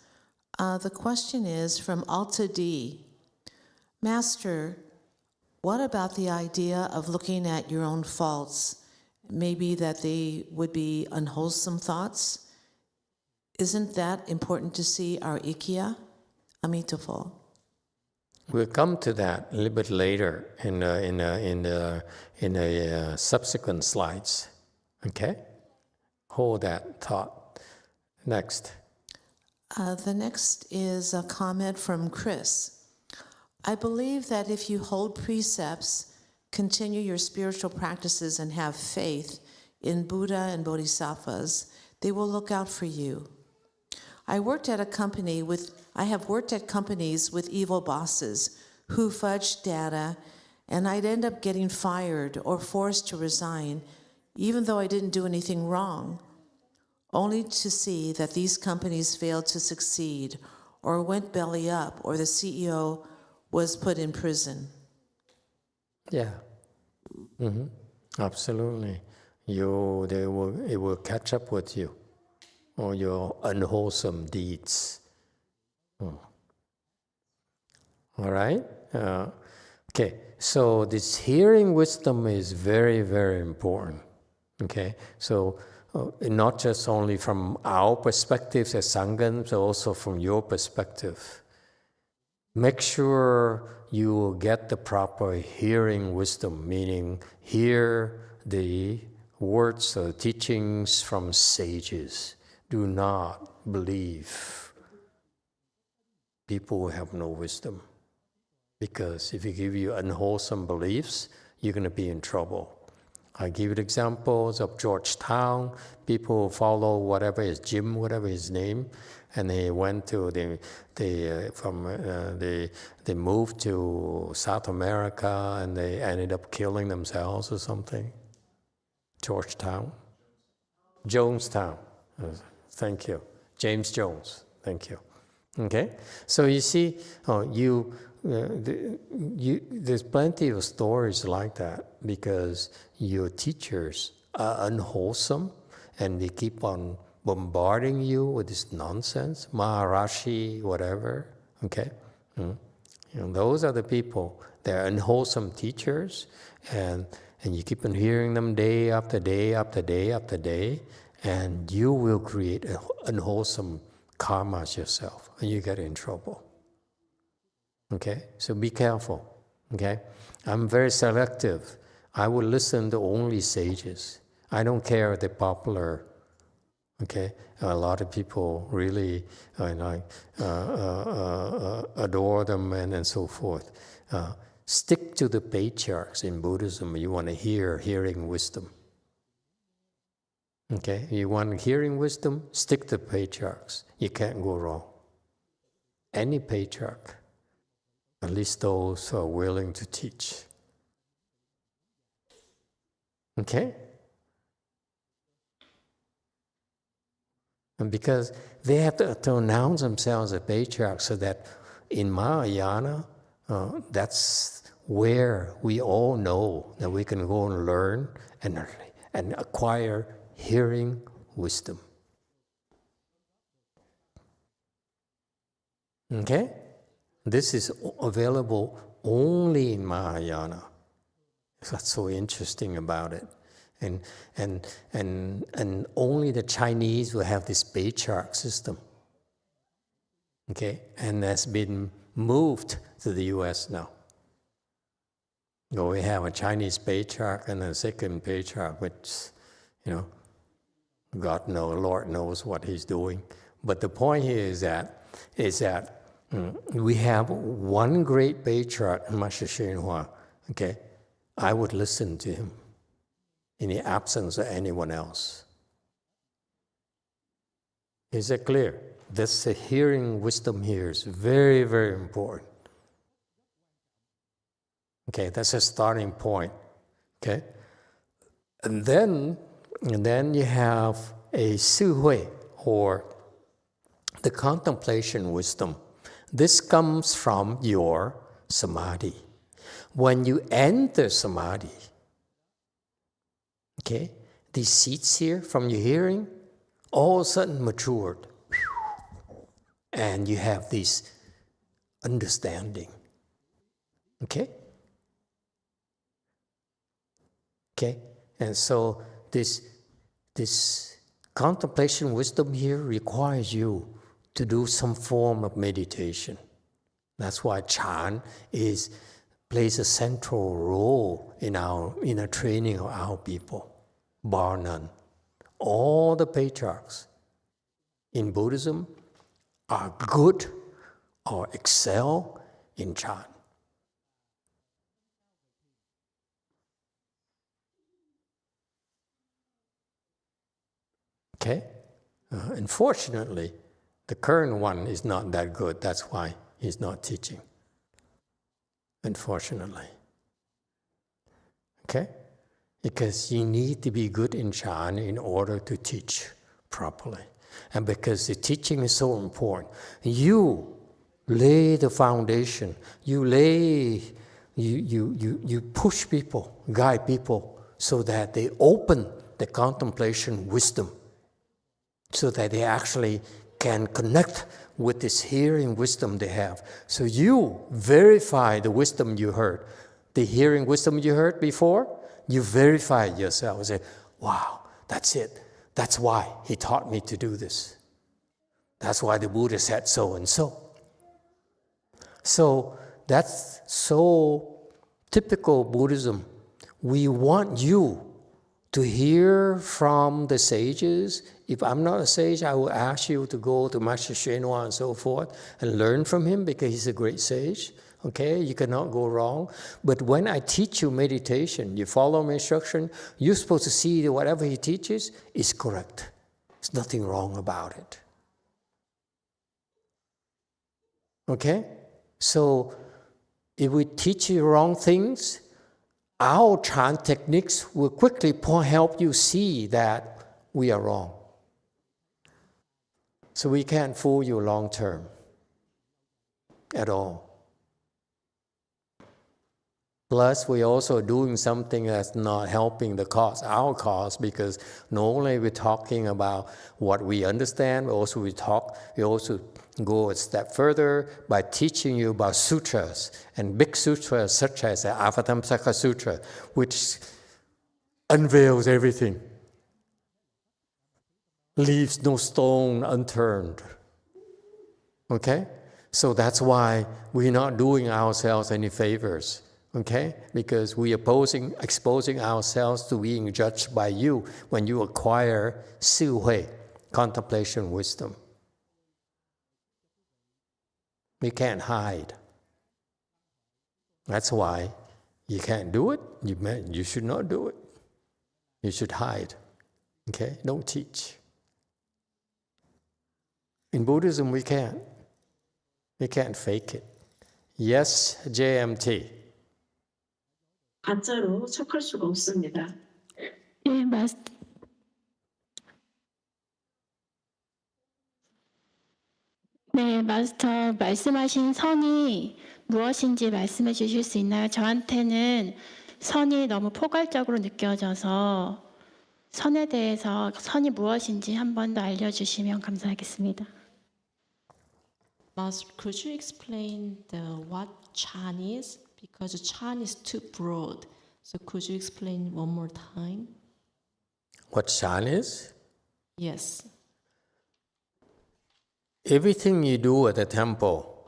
The question is from Alta D. Master, what about the idea of looking at your own faults? Maybe that they would be unwholesome thoughts? Isn't that important to see our Ikya? Emitofuo. We'll come to that a little bit later in the subsequent slides. Okay? Hold that thought. Next. The next is a comment from Chris. I believe that if you hold precepts, continue your spiritual practices, and have faith in Buddha and Bodhisattvas, they will look out for you. I have worked at companies with evil bosses who fudged data, and I'd end up getting fired or forced to resign, even though I didn't do anything wrong, only to see that these companies failed to succeed or went belly up, or the CEO was put in prison. Yeah. Mm-hmm. Absolutely. It will catch up with you, or your unwholesome deeds. All right? Okay, so this hearing wisdom is very, very important. Okay, so not just only from our perspectives as Sanghas, but also from your perspective. Make sure you get the proper hearing wisdom, meaning hear the words or teachings from sages. Do not believe people who have no wisdom. Because if you give you unwholesome beliefs, you're going to be in trouble. I give you examples of Georgetown. People follow whatever his name, and they went to they moved to South America, and they ended up killing themselves or something. Georgetown, Jonestown. Thank you, James Jones. Thank you. Okay, so you see, there's plenty of stories like that, because your teachers are unwholesome and they keep on bombarding you with this nonsense, Maharashi, whatever, okay? Those are the people, they're unwholesome teachers, and you keep on hearing them day after day after day after day, and you will create an unwholesome karmas yourself, and you get in trouble. Okay, so be careful. Okay, I'm very selective. I will listen to only sages. I don't care if they're popular. Okay, a lot of people really adore them and so forth. Stick to the patriarchs in Buddhism. You want to hearing wisdom. Okay, you want hearing wisdom, stick to patriarchs. You can't go wrong. Any patriarch, at least those who are willing to teach. Okay? And because they have to announce themselves as patriarchs, so that in Mahayana, that's where we all know that we can go and learn and acquire hearing wisdom. Okay? This is available only in Mahayana. That's so interesting about it. And only the Chinese will have this patriarch system. Okay? And that's been moved to the US now. So we have a Chinese patriarch and a second patriarch, which, God knows, Lord knows what he's doing. But the point here is that we have one great patriarch, Master YongHua. Okay? I would listen to him in the absence of anyone else. Is it clear? This hearing wisdom here is very, very important. Okay, that's a starting point. Okay? And then you have a Su Hui, or the contemplation wisdom. This comes from your samadhi. When you enter samadhi, okay, these seeds here from your hearing, all of a sudden matured. And you have this understanding. Okay? Okay? And so this contemplation wisdom here requires you to do some form of meditation. That's why Chan plays a central role in the training of our people, bar none. All the patriarchs in Buddhism are good or excel in Chan. Okay? Unfortunately, the current one is not that good. That's why he's not teaching. Unfortunately. Okay? Because you need to be good in Chan in order to teach properly. And because the teaching is so important, you lay the foundation. You push people, guide people, so that they open the contemplation wisdom, so that they actually can connect with this hearing wisdom they have. So you verify the wisdom you heard. The hearing wisdom you heard before, you verify it yourself and say, wow, that's it. That's why he taught me to do this. That's why the Buddha said so and so. So that's so typical Buddhism. We want you to hear from the sages. If I'm not a sage, I will ask you to go to Master YongHua and so forth and learn from him, because he's a great sage. Okay, you cannot go wrong. But when I teach you meditation, you follow my instruction, you're supposed to see that whatever he teaches is correct. There's nothing wrong about it. Okay? So if we teach you wrong things, our Chan techniques will quickly help you see that we are wrong. So we can't fool you long term at all. Plus, we're also doing something that's not helping the cause, our cause, because not only we're talking about what we understand, but also we also go a step further by teaching you about sutras, and big sutras such as the Avatamsaka Sutra, which unveils everything, leaves no stone unturned. Okay? So that's why we're not doing ourselves any favors. Okay? Because we are exposing ourselves to being judged by you when you acquire Siu Hui, contemplation wisdom. We can't hide. That's why you can't do it. You should not do it. You should hide. Okay? Don't teach. In Buddhism, we can't. We can't fake it. Yes, JMT. 가짜로 척할 수가 없습니다. 예, 네, 마스터 말씀하신 선이 무엇인지 말씀해 주실 수 있나요? 저한테는 선이 너무 포괄적으로 느껴져서 선에 대해서 선이 무엇인지 한 번 더 알려주시면 감사하겠습니다. Master, could you explain what Chan is? Because Chan is too broad. So could you explain one more time? What Chan is? Yes. Everything you do at the temple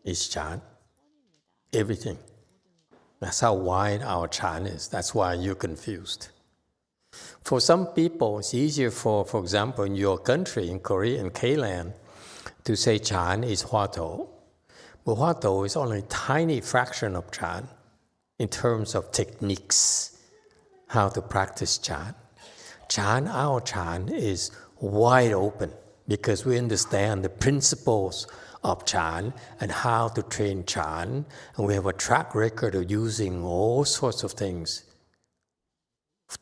is Chan. Everything. That's how wide our Chan is. That's why you're confused. For some people, it's easier for example, in your country, in Korea, in K-land, to say Chan is Hua-to. But Hua-to is only a tiny fraction of Chan in terms of techniques, how to practice Chan. Our Chan is wide open because we understand the principles of Chan and how to train Chan, and we have a track record of using all sorts of things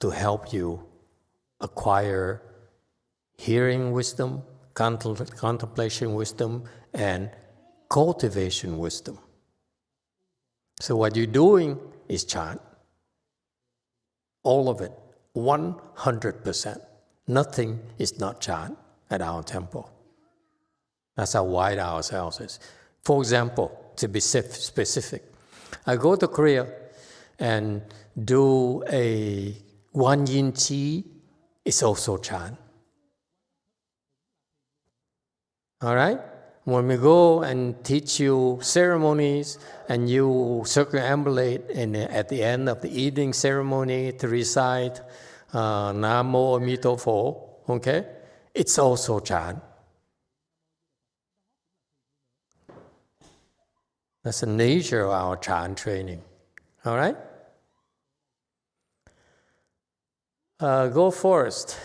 to help you acquire hearing wisdom, contemplation wisdom, and cultivation wisdom. So what you're doing is Chan. All of it, 100%. Nothing is not Chan at our temple. That's how wide ourselves is. For example, to be specific, I go to Korea and do a Wan Yin Chi, it's also Chan. All right? When we go and teach you ceremonies and you circumambulate at the end of the evening ceremony to recite Namo Emitofuo, okay? It's also Chan. That's the nature of our Chan training. All right? Go first.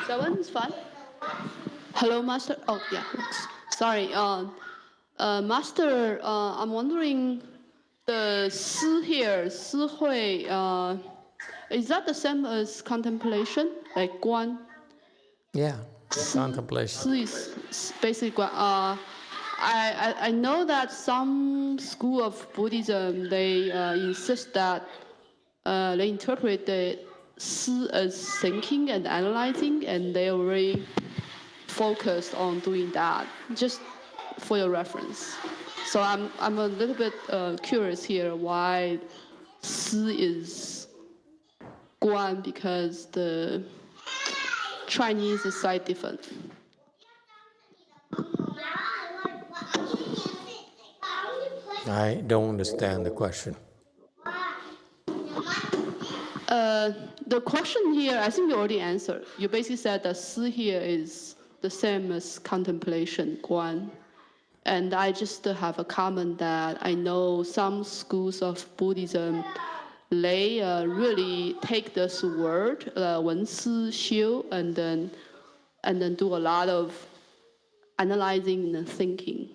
That one's fun. Hello, Master. Oh, yeah. Sorry. Master, I'm wondering the Si here, Si Hui, is that the same as contemplation, like Guan? Yeah, contemplation. Si is basically Guan. I know that some school of Buddhism, they insist that they interpret the Si as thinking and analyzing, and they are very focused on doing that, just for your reference. So I'm a little bit curious here why Si is Guan, because the Chinese is slightly different. I don't understand the question. The question here, I think you already answered. You basically said that Si here is the same as contemplation, Guan. And I just have a comment that I know some schools of Buddhism, they really take this word, Wen Si Xiu, and then do a lot of analyzing and thinking.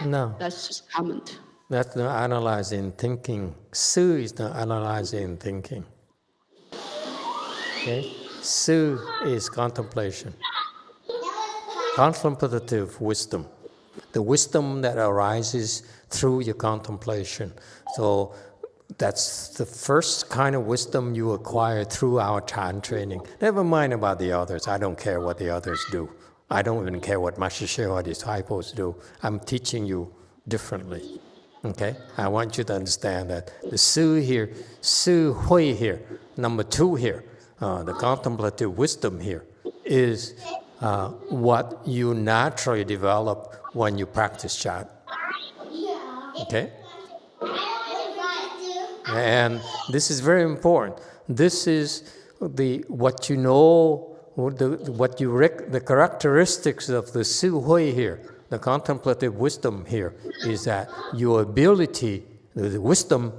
No. That's just a comment. That's not analyzing thinking. Su is not analyzing thinking. Okay? Su is contemplation. contemplative wisdom, the wisdom that arises through your contemplation. So that's the first kind of wisdom you acquire through our Chan training. Never mind about the others. I don't care what the others do. I don't even care what Master Sheo or disciples do. I'm teaching you differently. Okay? I want you to understand that the Su here, Su Hui here, number 2 here, the contemplative wisdom here, is what you naturally develop when you practice Chan. Okay? And this is very important. This is what you know, the characteristics of the Su Hui here, the contemplative wisdom here, is that your ability, the wisdom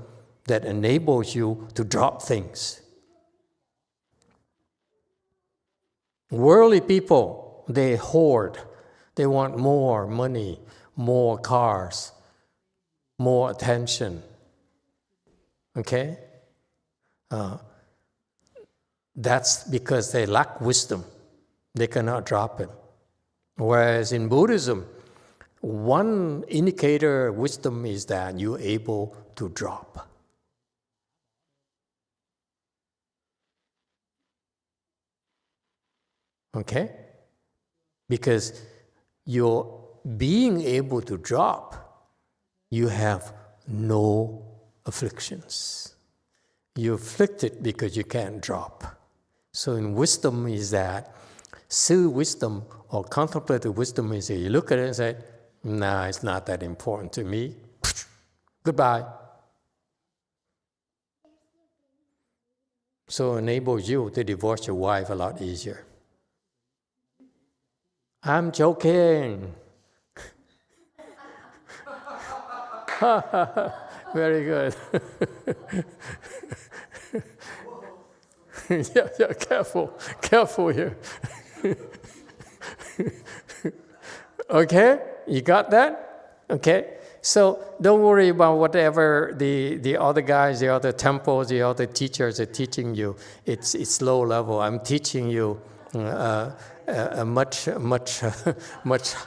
that enables you to drop things. Worldly people, they hoard. They want more money, more cars, more attention. Okay? That's because they lack wisdom. They cannot drop it. Whereas in Buddhism, one indicator of wisdom is that you're able to drop. Okay? Because you're being able to drop, you have no afflictions. You're afflicted because you can't drop. So in wisdom is that, Su wisdom or contemplative wisdom is that you look at it and say, nah, it's not that important to me. Goodbye. So it enables you to divorce your wife a lot easier. I'm joking. Very good. yeah, careful here. Okay, you got that? Okay, so don't worry about whatever the other guys, the other temples, the other teachers are teaching you. It's low level. I'm teaching you a much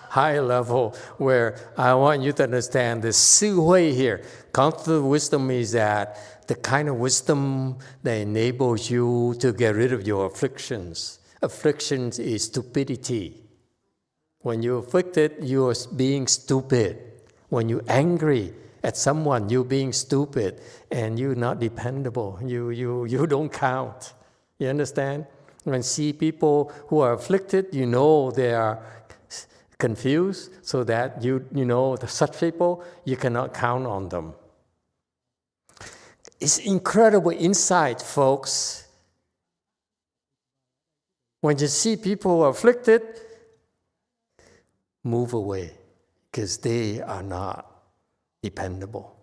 higher level where I want you to understand the Su Hui here. Contemplative wisdom is that the kind of wisdom that enables you to get rid of your afflictions. Afflictions is stupidity. When you're afflicted, you're being stupid. When you're angry at someone, you're being stupid and you're not dependable. You don't count. You understand? When you see people who are afflicted, you know they are confused, so that you know such people, you cannot count on them. It's incredible insight, folks. When you see people who are afflicted, move away, because they are not dependable.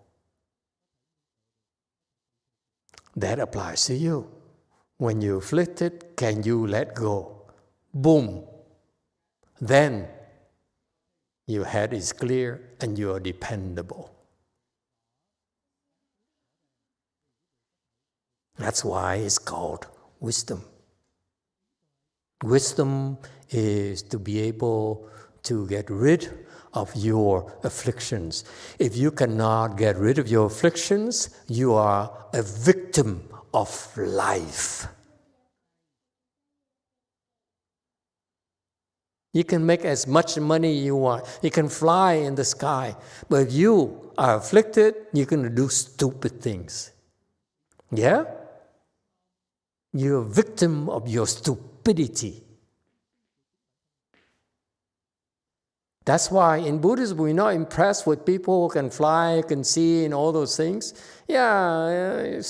That applies to you. When you're afflicted, can you let go? Boom. Then your head is clear and you are dependable. That's why it's called wisdom. Wisdom is to be able to get rid of your afflictions. If you cannot get rid of your afflictions, you are a victim of life. You can make as much money you want. You can fly in the sky. But if you are afflicted, you're going to do stupid things. Yeah? You're a victim of your stupidity. That's why in Buddhism, we're not impressed with people who can fly, can see, and all those things. Yeah,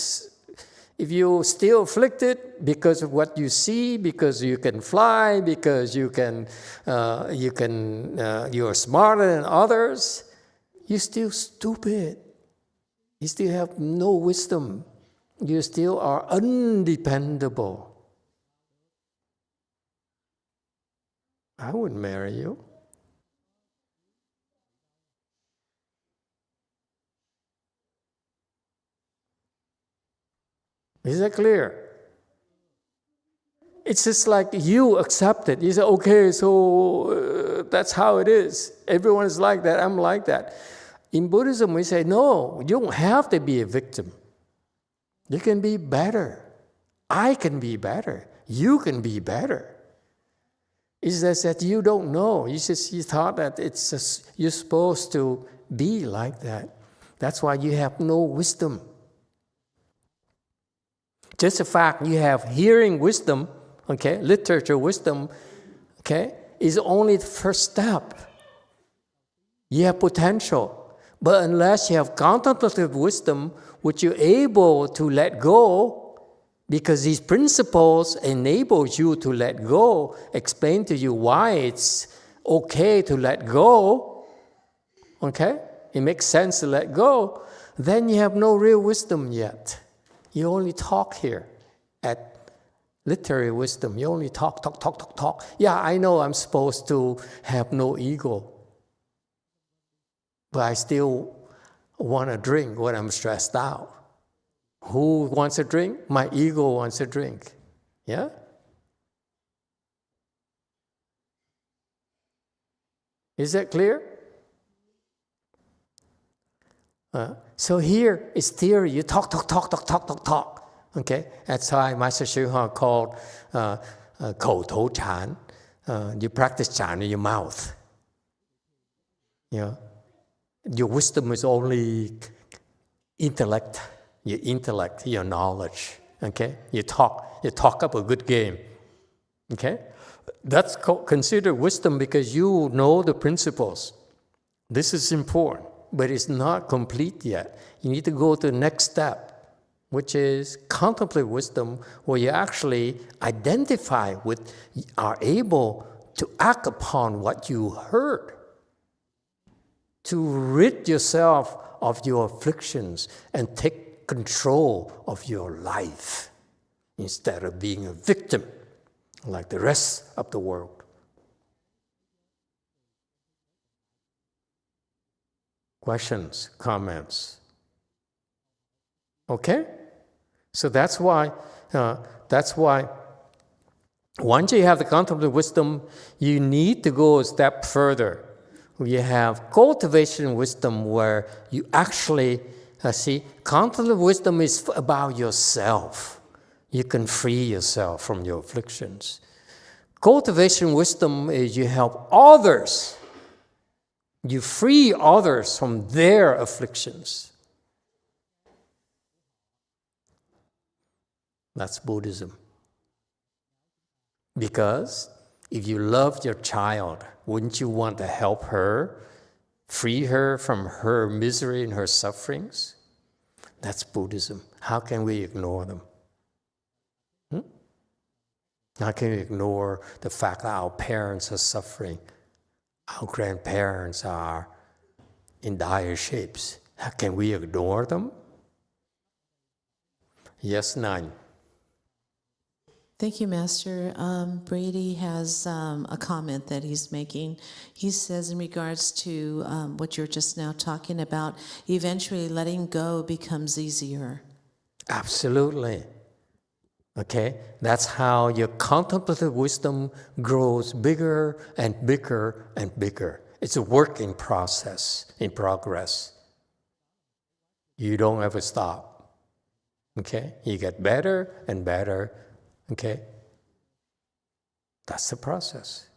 if you're still afflicted because of what you see, because you can fly, because you're smarter than others, you're still stupid. You still have no wisdom. You still are undependable. I wouldn't marry you. Is that clear? It's just like you accept it. You say, okay, so that's how it is. Everyone is like that. I'm like that. In Buddhism, we say, no, you don't have to be a victim. You can be better. I can be better. You can be better. It's just that you don't know. You thought that it's just, you're supposed to be like that. That's why you have no wisdom. Just the fact you have hearing wisdom, okay, literature wisdom, okay, is only the first step. You have potential. But unless you have contemplative wisdom, which you're able to let go, because these principles enable you to let go, explain to you why it's okay to let go, okay? It makes sense to let go. Then you have no real wisdom yet. You only talk here at literary wisdom. You only talk. Yeah, I know I'm supposed to have no ego, but I still want to drink when I'm stressed out. Who wants a drink? My ego wants a drink. Yeah? Is that clear? So here is theory. You talk. Okay? That's why Master YongHua called 口头禅. You practice chan in your mouth. Yeah. Your wisdom is only intellect. Your intellect, your knowledge. Okay? You talk up a good game. Okay? That's considered wisdom because you know the principles. This is important, but it's not complete yet. You need to go to the next step, which is contemplative wisdom, where you actually identify with, are able to act upon what you heard, to rid yourself of your afflictions and take control of your life instead of being a victim like the rest of the world. Questions, comments? Okay? So that's why once you have the contemplative wisdom, you need to go a step further. You have cultivation wisdom where you actually, contemplative wisdom is about yourself. You can free yourself from your afflictions. Cultivation wisdom is you help others. You free others from their afflictions. That's Buddhism. Because if you love your child, wouldn't you want to help her, free her from her misery and her sufferings? That's Buddhism. How can we ignore them? How can we ignore the fact that our parents are suffering? Our grandparents are in dire shapes. How can we ignore them? Yes, none. Thank you, Master. Brady has a comment that he's making. He says in regards to what you're just now talking about, eventually letting go becomes easier. Absolutely. Okay? That's how your contemplative wisdom grows bigger and bigger and bigger. It's a work in progress. You don't ever stop. Okay? You get better and better. Okay? That's the process.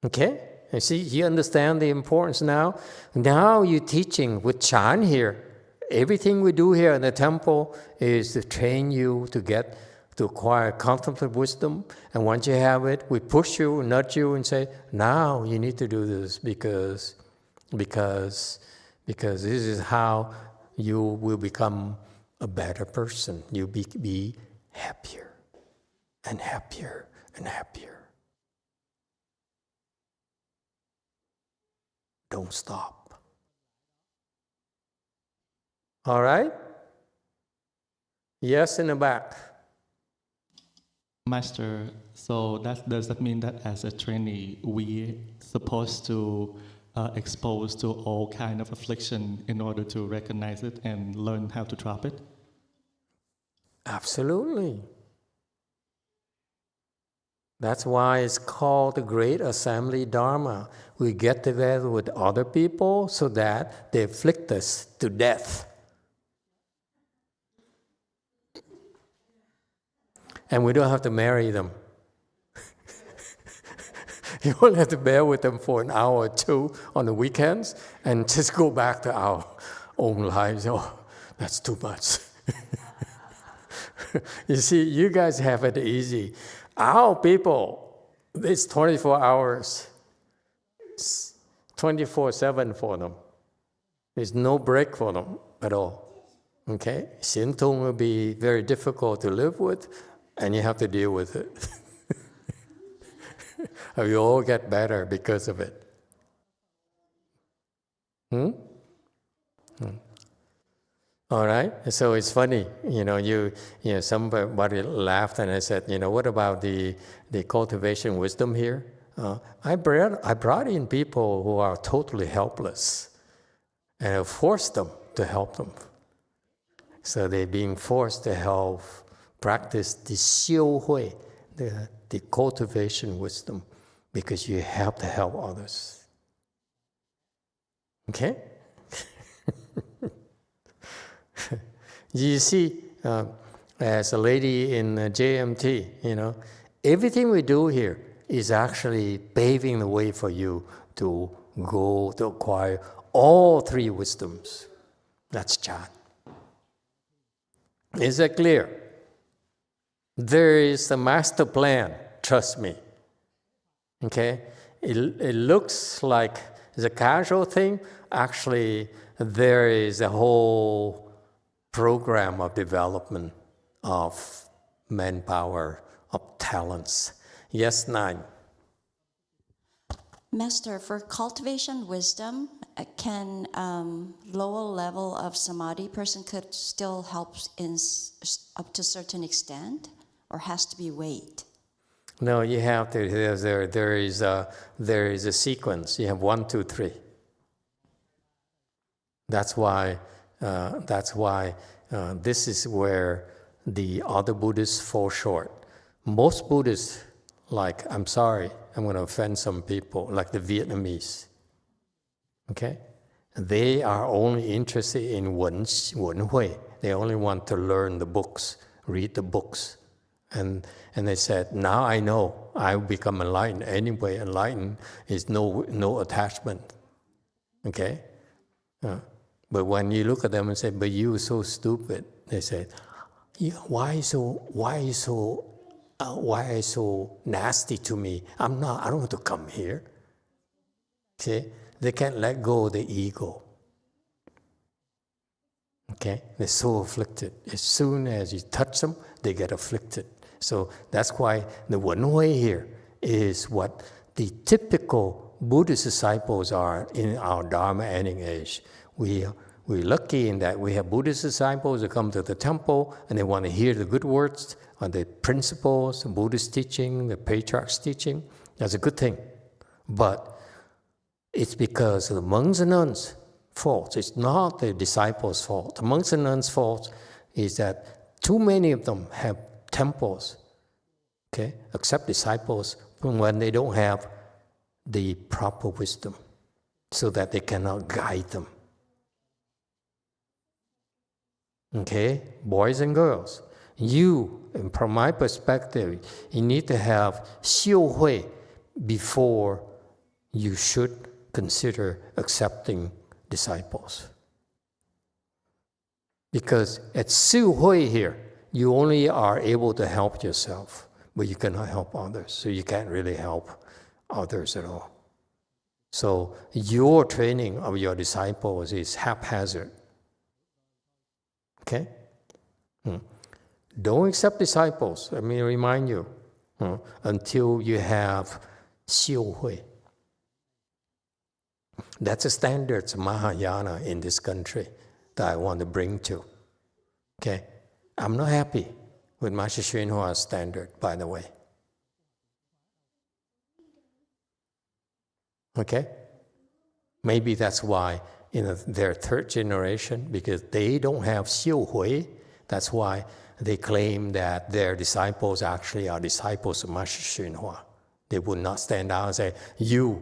Okay? You see, you understand the importance now? Now you're teaching with Chan here. Everything we do here in the temple is to train you to acquire contemplative wisdom. And once you have it, we push you, nudge you, and say, now you need to do this because this is how you will become a better person. You'll be happier and happier and happier. Don't stop. All right? Yes, in the back. Master, so does that mean that as a trainee, we supposed to exposed to all kind of affliction in order to recognize it and learn how to drop it? Absolutely. That's why it's called the Great Assembly Dharma. We get together with other people so that they afflict us to death. And we don't have to marry them. You only have to bear with them for an hour or two on the weekends and just go back to our own lives. Oh, that's too much. You see, you guys have it easy. Our people, it's 24 hours. It's 24/7 for them. There's no break for them at all. Okay? Shintung will be very difficult to live with, and you have to deal with it. You all get better because of it. All right. So it's funny, somebody laughed and I said, what about the cultivation wisdom here? I brought in people who are totally helpless, and I forced them to help them. So they're being forced to help practice the xiu hui, the cultivation wisdom, because you have to help others. Okay? You see, as a lady in JMT, everything we do here is actually paving the way for you to go to acquire all three wisdoms. That's Chan. Is that clear? There is a master plan, trust me. Okay? It looks like it's a casual thing. Actually, there is a whole program of development of manpower, of talents. Yes, 9. Master, for cultivation wisdom, can lower level of samadhi person could still help up to a certain extent, or has to be weight? No, you have to. There is a sequence. You have 1, 2, 3. That's why this is where the other Buddhists fall short. Most Buddhists, I'm sorry, I'm going to offend some people, like the Vietnamese. Okay? They are only interested in wen hui. They only want to learn the books, read the books. And they said, now I know, I will become enlightened. Anyway, enlightened is no attachment. Okay? But when you look at them and say, but you are so stupid, they say, why so nasty to me? I don't want to come here. See? They can't let go of the ego. Okay? They're so afflicted. As soon as you touch them, they get afflicted. So that's why the wen hui here is what the typical Buddhist disciples are in our Dharma ending age. We're lucky in that we have Buddhist disciples that come to the temple and they want to hear the good words on the principles, the Buddhist teaching, the patriarch's teaching. That's a good thing. But it's because of the monks and nuns' fault. It's not the disciples' fault. The monks and nuns' fault is that too many of them have temples, okay, accept disciples when they don't have the proper wisdom so that they cannot guide them. Okay, boys and girls, from my perspective, you need to have xiu hui before you should consider accepting disciples. Because at xiu hui here, you only are able to help yourself, but you cannot help others. So you can't really help others at all. So your training of your disciples is haphazard. Okay? Don't accept disciples, let me remind you, until you have xiu hui. That's the standards of Mahayana in this country that I want to bring to. Okay? I'm not happy with Master YongHua's standard, by the way. Okay? Maybe that's why in their third generation, because they don't have 修慧, that's why they claim that their disciples actually are disciples of Master YongHua. They would not stand out and say, you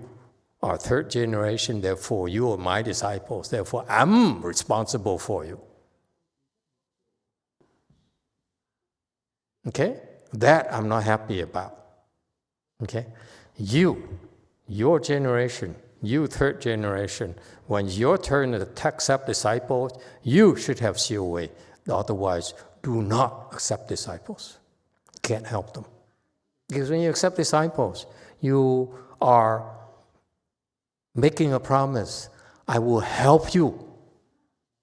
are third generation, therefore you are my disciples, therefore I'm responsible for you. Okay? That I'm not happy about. Okay? Your generation, you third generation, when it's your turn to accept disciples, you should have 修慧. Otherwise, do not accept disciples. Can't help them. Because when you accept disciples, you are making a promise. I will help you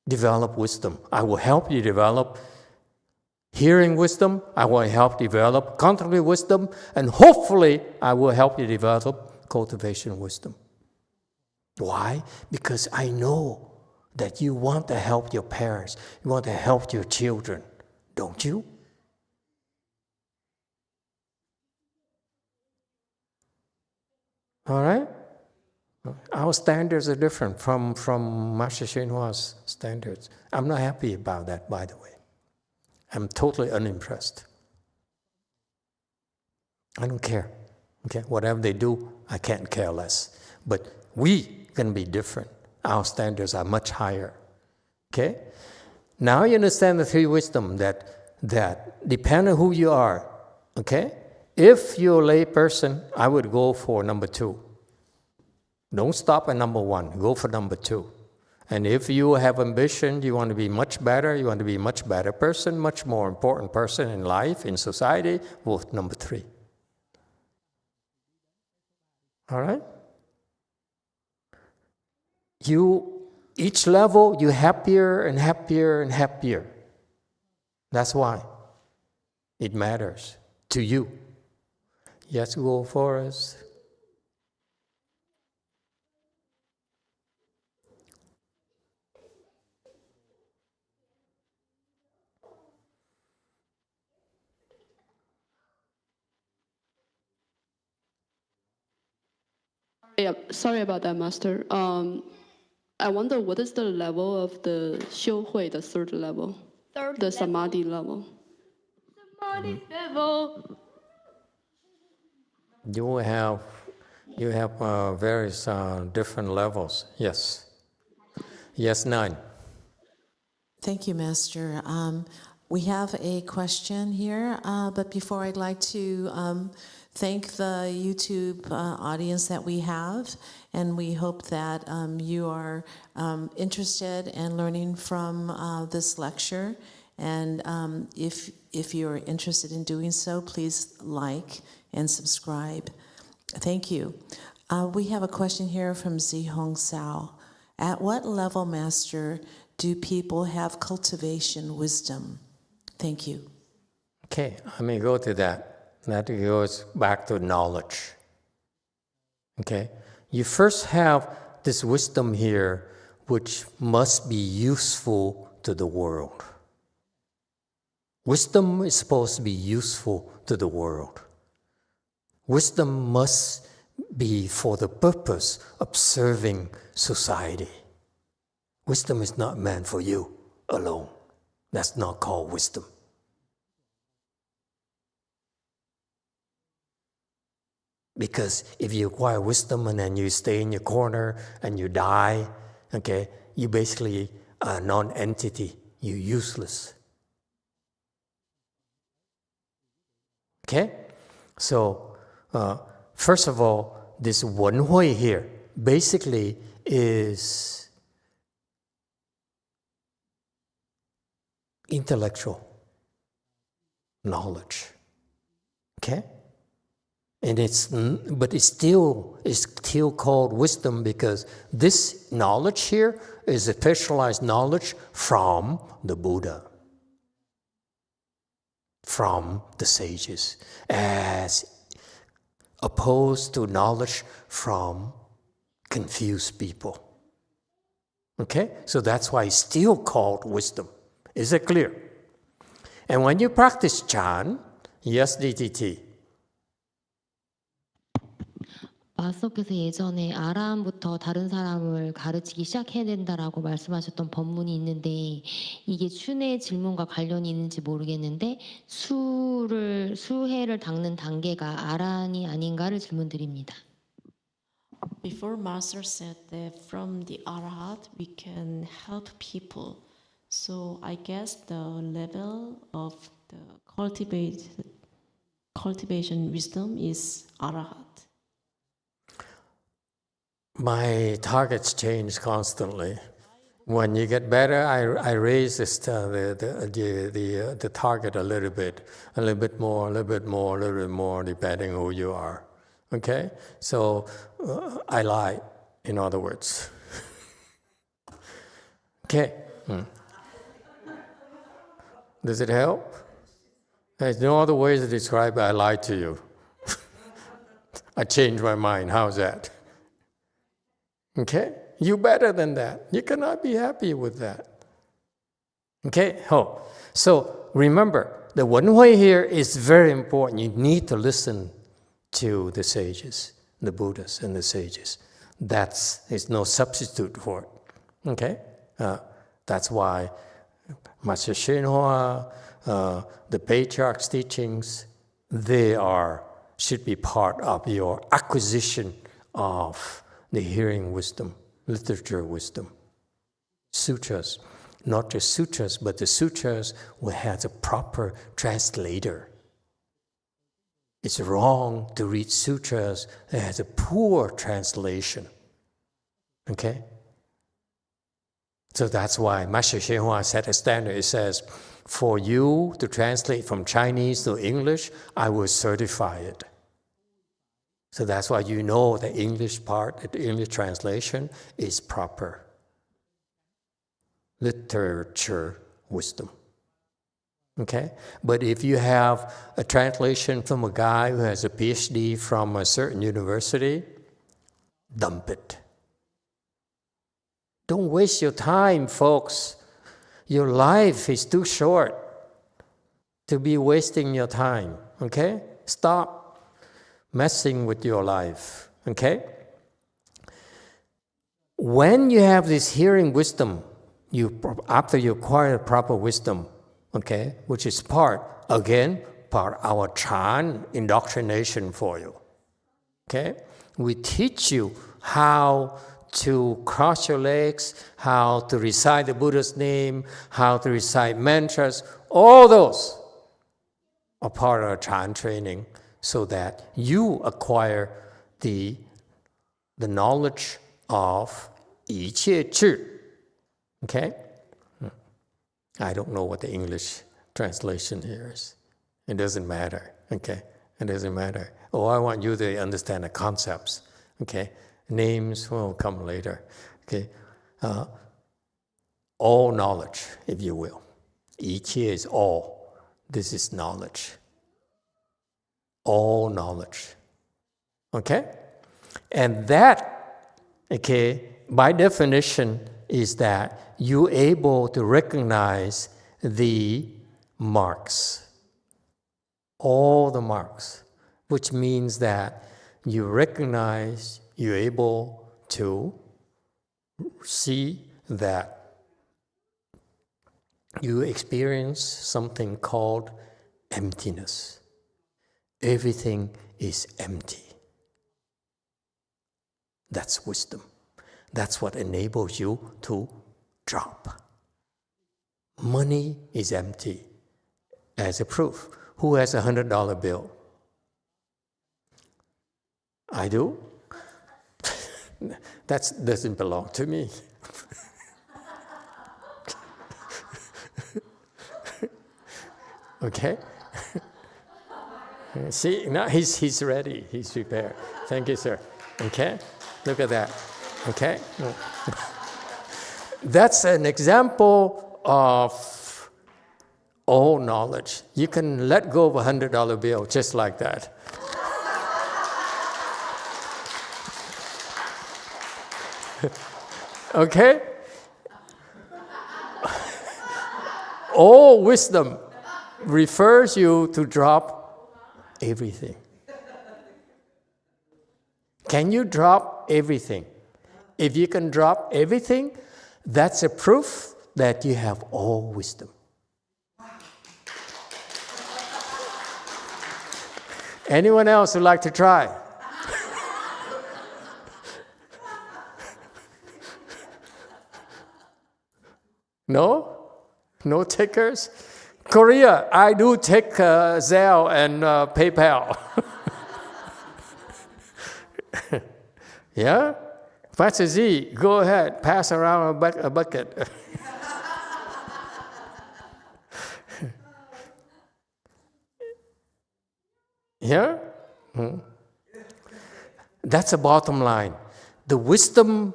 develop wisdom. I will help you develop hearing wisdom. I will help develop contemplative wisdom. And hopefully, I will help you develop cultivation wisdom. Why? Because I know that you want to help your parents. You want to help your children. Don't you? All right? Our standards are different from Master YongHua's standards. I'm not happy about that, by the way. I'm totally unimpressed. I don't care. Okay? Whatever they do, I can't care less. But we can be different. Our standards are much higher. Okay? Now you understand the three wisdom that depend on who you are. Okay? If you're a lay person, I would go for number 2. Don't stop at number 1. Go for number 2. And if you have ambition, you want to be much better, you want to be a much better person, much more important person in life, in society, vote number 3. All right? Each level, you're happier and happier and happier. That's why it matters to you. Yes, go for us. Yeah, sorry about that, Master. I wonder what is the level of the 修慧, the third level, the samadhi level. Samadhi level. You have various different levels. Yes. Yes, 9. Thank you, Master. We have a question here, but before I'd like to thank the YouTube audience that we have, and we hope that you are interested in learning from this lecture. And if you're interested in doing so, please like and subscribe. Thank you. We have a question here from Zihong Sao. At what level, Master, do people have cultivation wisdom? Thank you. Okay, let me go to that. That goes back to knowledge. Okay, you first have this wisdom here, which must be useful to the world. Wisdom is supposed to be useful to the world. Wisdom must be for the purpose of serving society. Wisdom is not meant for you alone. That's not called wisdom. Because if you acquire wisdom and then you stay in your corner and you die, okay, you basically are a non-entity. You're useless. Okay? So, first of all, this YongHua here basically is intellectual knowledge. Okay? And but it's still called wisdom because this knowledge here is a specialized knowledge from the Buddha, from the sages, as opposed to knowledge from confused people. Okay? So that's why it's still called wisdom. Is it clear? And when you practice Chan, yes, DTT. 마스터께서 예전에 아라함부터 다른 사람을 가르치기 시작해야 된다라고 말씀하셨던 법문이 있는데 이게 춘의 질문과 관련이 있는지 모르겠는데 수해를 닦는 단계가 아라한이 아닌가를 질문드립니다. Before Master said that from the Arahat we can help people. So I guess the level of the cultivation wisdom is Arahat. My targets change constantly. When you get better, I raise the target a little bit more, depending who you are. Okay? So I lie, in other words. Okay? Does it help? There's no other way to describe it. I lied to you. I changed my mind. How's that? Okay? You better than that. You cannot be happy with that. Okay? So remember, the YongHua here is very important. You need to listen to the sages, the Buddhas and the sages. There's no substitute for it. Okay? That's why Master YongHua, the Patriarch's teachings, should be part of your acquisition of the hearing wisdom, literature wisdom. Sutras, not just sutras, but the sutras will have a proper translator. It's wrong to read sutras that has a poor translation. Okay? So that's why Master YongHua set a standard. It says, for you to translate from Chinese to English, I will certify it. So that's why you know the English part, the English translation is proper. Literature wisdom. Okay? But if you have a translation from a guy who has a PhD from a certain university, dump it. Don't waste your time, folks. Your life is too short to be wasting your time. Okay? Stop messing with your life. Okay? When you have this hearing wisdom, after you acquire proper wisdom, okay, which is part of our Chan indoctrination for you. Okay? We teach you how to cross your legs, how to recite the Buddha's name, how to recite mantras. All those are part of our Chan training so that you acquire the knowledge of 一切智. Okay? I don't know what the English translation here is. It doesn't matter. Okay? It doesn't matter. I want you to understand the concepts. Okay? Names will come later. Okay? All knowledge, if you will. 一切 is all. This is knowledge. All knowledge. Okay? And that, okay, by definition, is that you're able to recognize the marks. All the marks. Which means that you're able to see that you experience something called emptiness. Everything is empty. That's wisdom. That's what enables you to drop. Money is empty. As a proof, who has a $100 bill? I do? That doesn't belong to me. Okay? See, now he's ready. He's prepared. Thank you, sir. Okay? Look at that. Okay? That's an example of all knowledge. You can let go of a $100 bill just like that. Okay? All wisdom refers you to drop everything. Can you drop everything? If you can drop everything, that's a proof that you have all wisdom. Anyone else would like to try? No? No takers? Korea, I do take Zelle and PayPal. Yeah? Pastor Z, go ahead, pass around a bucket. Yeah? That's the bottom line. The wisdom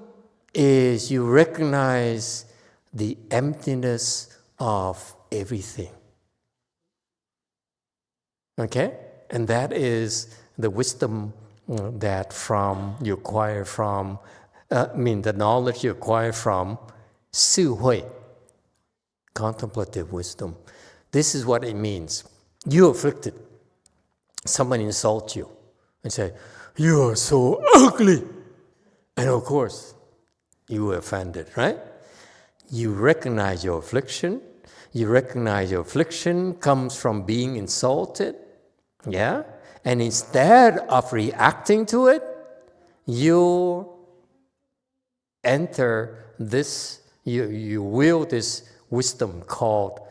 is you recognize the emptiness of everything. Okay? And that is the wisdom that you acquire from, the knowledge you acquire from 智慧, contemplative wisdom. This is what it means. You're afflicted. Someone insults you and say, "You are so ugly." And of course, you were offended, right? You recognize your affliction. You recognize your affliction comes from being insulted. Yeah? And instead of reacting to it, you enter this, you wield this wisdom called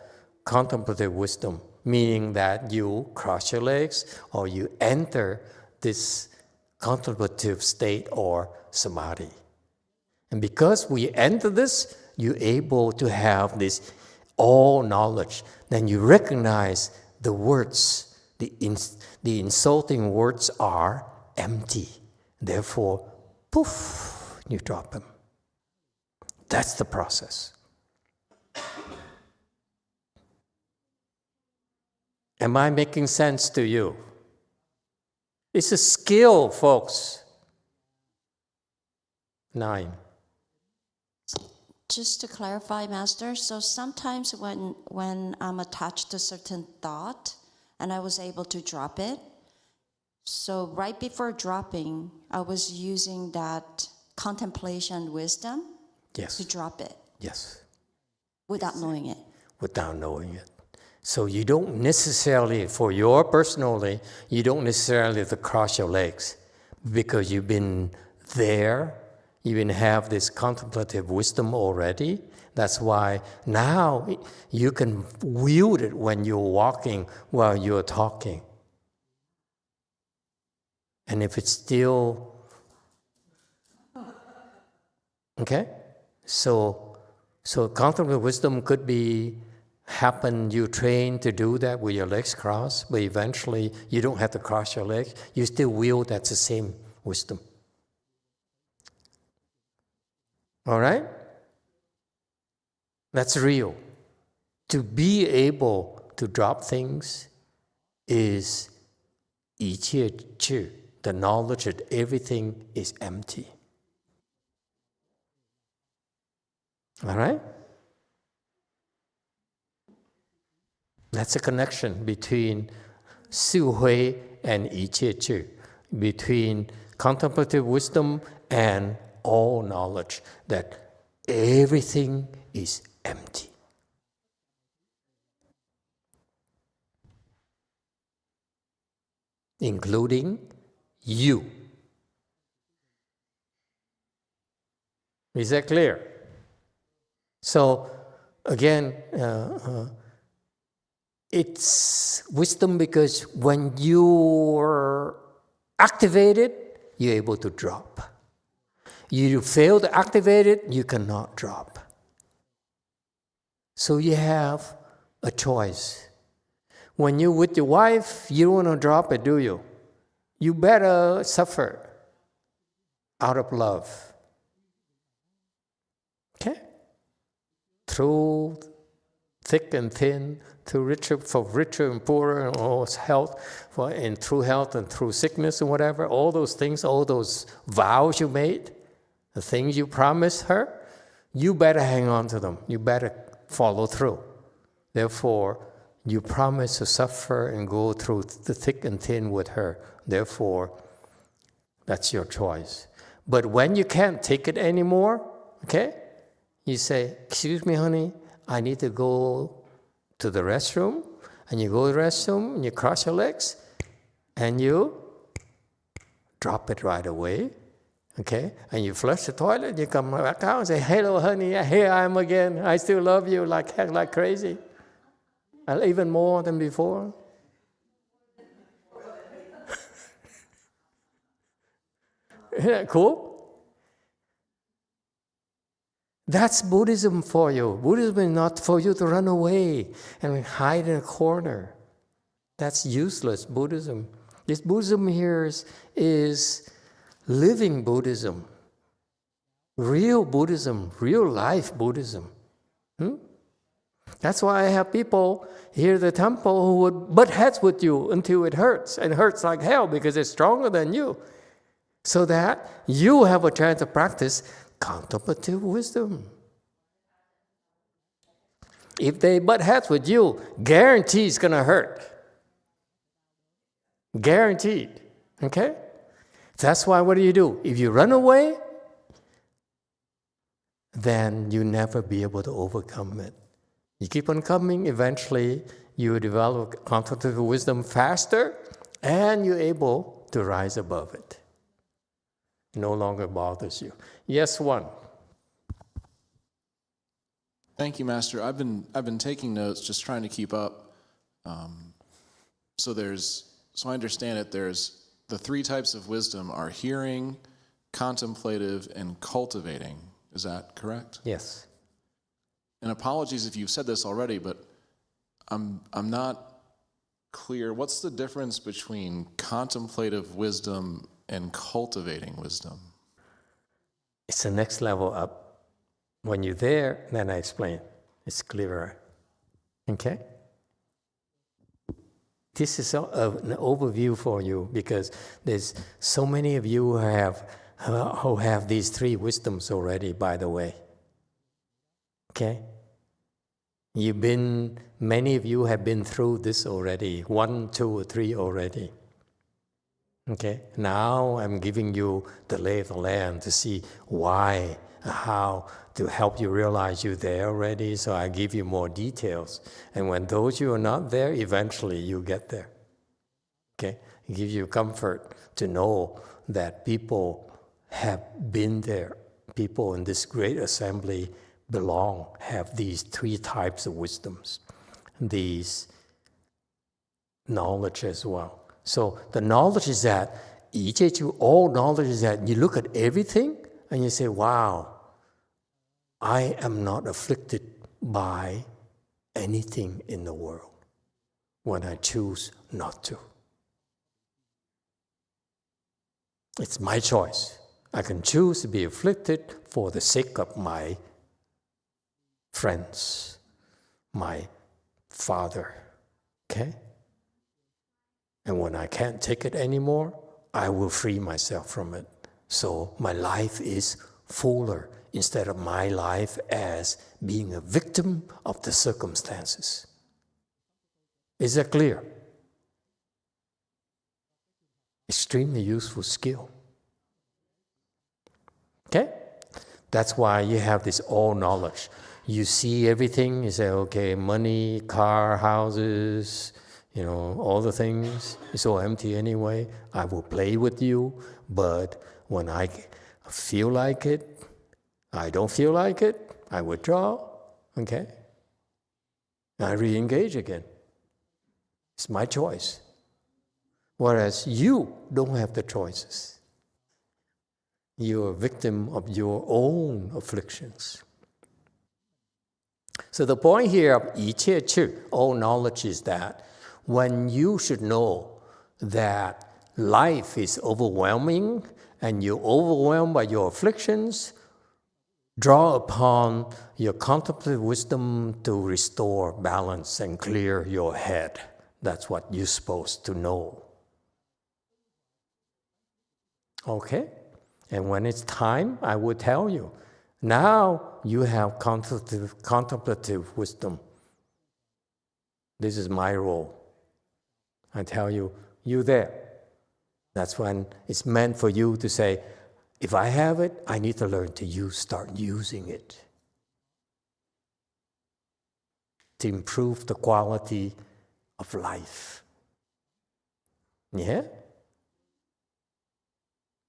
contemplative wisdom, meaning that you cross your legs or you enter this contemplative state or samadhi. And because we enter this, you're able to have this all knowledge. Then you recognize the words, the insulting words are empty. Therefore, poof, you drop them. That's the process. Am I making sense to you? It's a skill, folks. 9. Just to clarify, Master, so sometimes when I'm attached to certain thought and I was able to drop it, so right before dropping, I was using that contemplation wisdom to drop it. Yes. Without knowing it. Without knowing it. So you don't necessarily, for your personally, you don't necessarily have to cross your legs because you've been there. You even have this contemplative wisdom already. That's why now you can wield it when you're walking while you're talking. And if it's still... Okay? So contemplative wisdom could be happen, you train to do that with your legs crossed, but eventually you don't have to cross your legs. You still wield that's the same wisdom. All right? That's real. To be able to drop things is 一切智, the knowledge that everything is empty. All right? That's a connection between 智慧 and 一切智, between contemplative wisdom and all knowledge, that everything is empty. Including you. Is that clear? So, again, it's wisdom because when you're activated, you're able to drop. You fail to activate it, you cannot drop. So you have a choice. When you're with your wife, you don't want to drop it, do you? You better suffer out of love. Okay? Through thick and thin, through richer and poorer, and all health, and through health and through sickness and whatever, all those things, all those vows you made, the things you promised her, you better hang on to them. You better follow through. Therefore, you promise to suffer and go through the thick and thin with her. Therefore, That's your choice. But when you can't take it anymore, okay, you say, excuse me, honey, I need to go to the restroom. And you go to the restroom, and you cross your legs, and you drop it right away, okay? And you flush the toilet, and you come back out and say, hello, honey, here I am again. I still love you like heck, like crazy. And even more than before. Isn't that cool? That's Buddhism for you. Buddhism is not for you to run away and hide in a corner. That's useless Buddhism. This Buddhism here is living Buddhism. Real Buddhism, real life Buddhism. That's why I have people here at the temple who would butt heads with you until it hurts, and hurts like hell because it's stronger than you. So that you have a chance to practice contemplative wisdom. If they butt heads with you, guarantee it's going to hurt. Guaranteed. Okay? That's why what do? If you run away, then you never be able to overcome it. You keep on coming, eventually you develop contemplative wisdom faster, and you're able to rise above it. No longer bothers you. Yes, one. Thank you, Master. I've been taking notes, just trying to keep up. So I understand it. There's the three types of wisdom are hearing, contemplative, and cultivating. Is that correct? Yes. And apologies if you've said this already, but I'm not clear. What's the difference between contemplative wisdom and cultivating wisdom? It's the next level up. When you're there, then I explain. It's clearer. Okay? This is an overview for you because there's so many of you who have these three wisdoms already, by the way. Okay? Many of you have been through this already, 1, 2, or 3 already. Okay, now I'm giving you the lay of the land to see why, how to help you realize you're there already. So I give you more details. And when those you are not there, eventually you get there. Okay, it gives you comfort to know that people have been there. People in this great assembly have these three types of wisdoms, these knowledge as well. So the knowledge is that, all knowledge is that you look at everything and you say, wow, I am not afflicted by anything in the world when I choose not to. It's my choice. I can choose to be afflicted for the sake of my friends, my father, okay? And when I can't take it anymore, I will free myself from it. So my life is fuller instead of my life as being a victim of the circumstances. Is that clear? Extremely useful skill. Okay? That's why you have this all knowledge. You see everything, you say, okay, money, car, houses, all the things, it's all empty anyway. I will play with you, but when I feel like it, I don't feel like it, I withdraw, okay? I re-engage again. It's my choice. Whereas you don't have the choices. You're a victim of your own afflictions. So the point here of 一切智, all knowledge is that when you should know that life is overwhelming and you're overwhelmed by your afflictions, draw upon your contemplative wisdom to restore balance and clear your head. That's what you're supposed to know. Okay? And when it's time, I will tell you. Now you have contemplative wisdom. This is my role. I tell you, you there. That's when it's meant for you to say, if I have it, I need to learn to start using it to improve the quality of life. Yeah?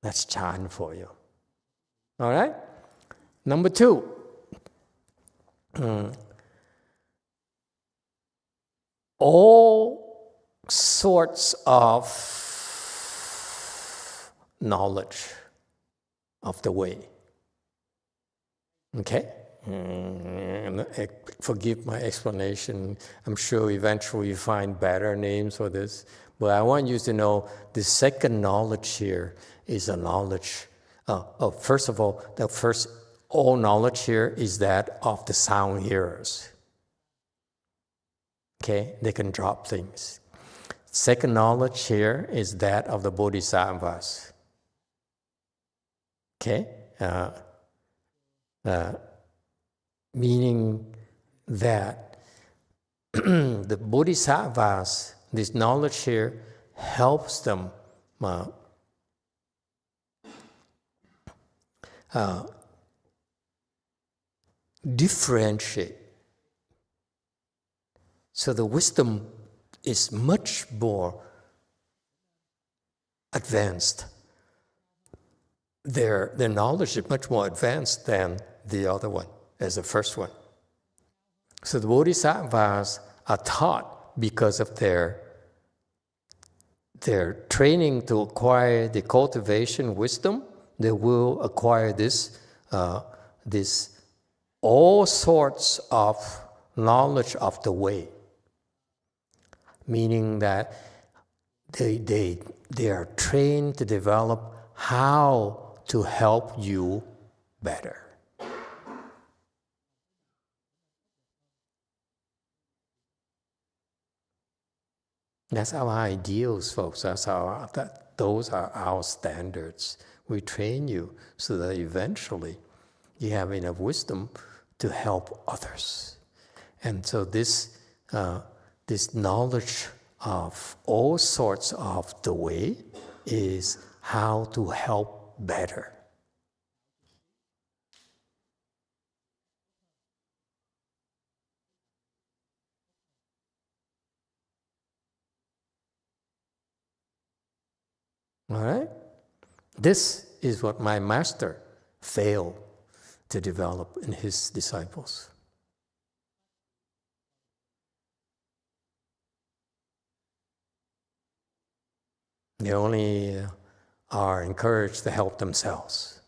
That's Chan for you. All right? Number 2. All sorts of knowledge of the way. Okay? Forgive my explanation. I'm sure eventually you find better names for this. But I want you to know the second knowledge here is a knowledge. First of all, all knowledge here is that of the sound hearers. Okay? They can drop things. Second knowledge here is that of the bodhisattvas. Okay? Meaning that the bodhisattvas, this knowledge here, helps them differentiate. So the wisdom is much more advanced. Their knowledge is much more advanced than the other one, as the first one. So the bodhisattvas are taught because of their training to acquire the cultivation wisdom. They will acquire this all sorts of knowledge of the way. Meaning that they are trained to develop how to help you better. That's our ideals, folks. Those are our standards. We train you so that eventually you have enough wisdom to help others. And so this knowledge of all sorts of the way is how to help better. All right? This is what my master failed to develop in his disciples. They only are encouraged to help themselves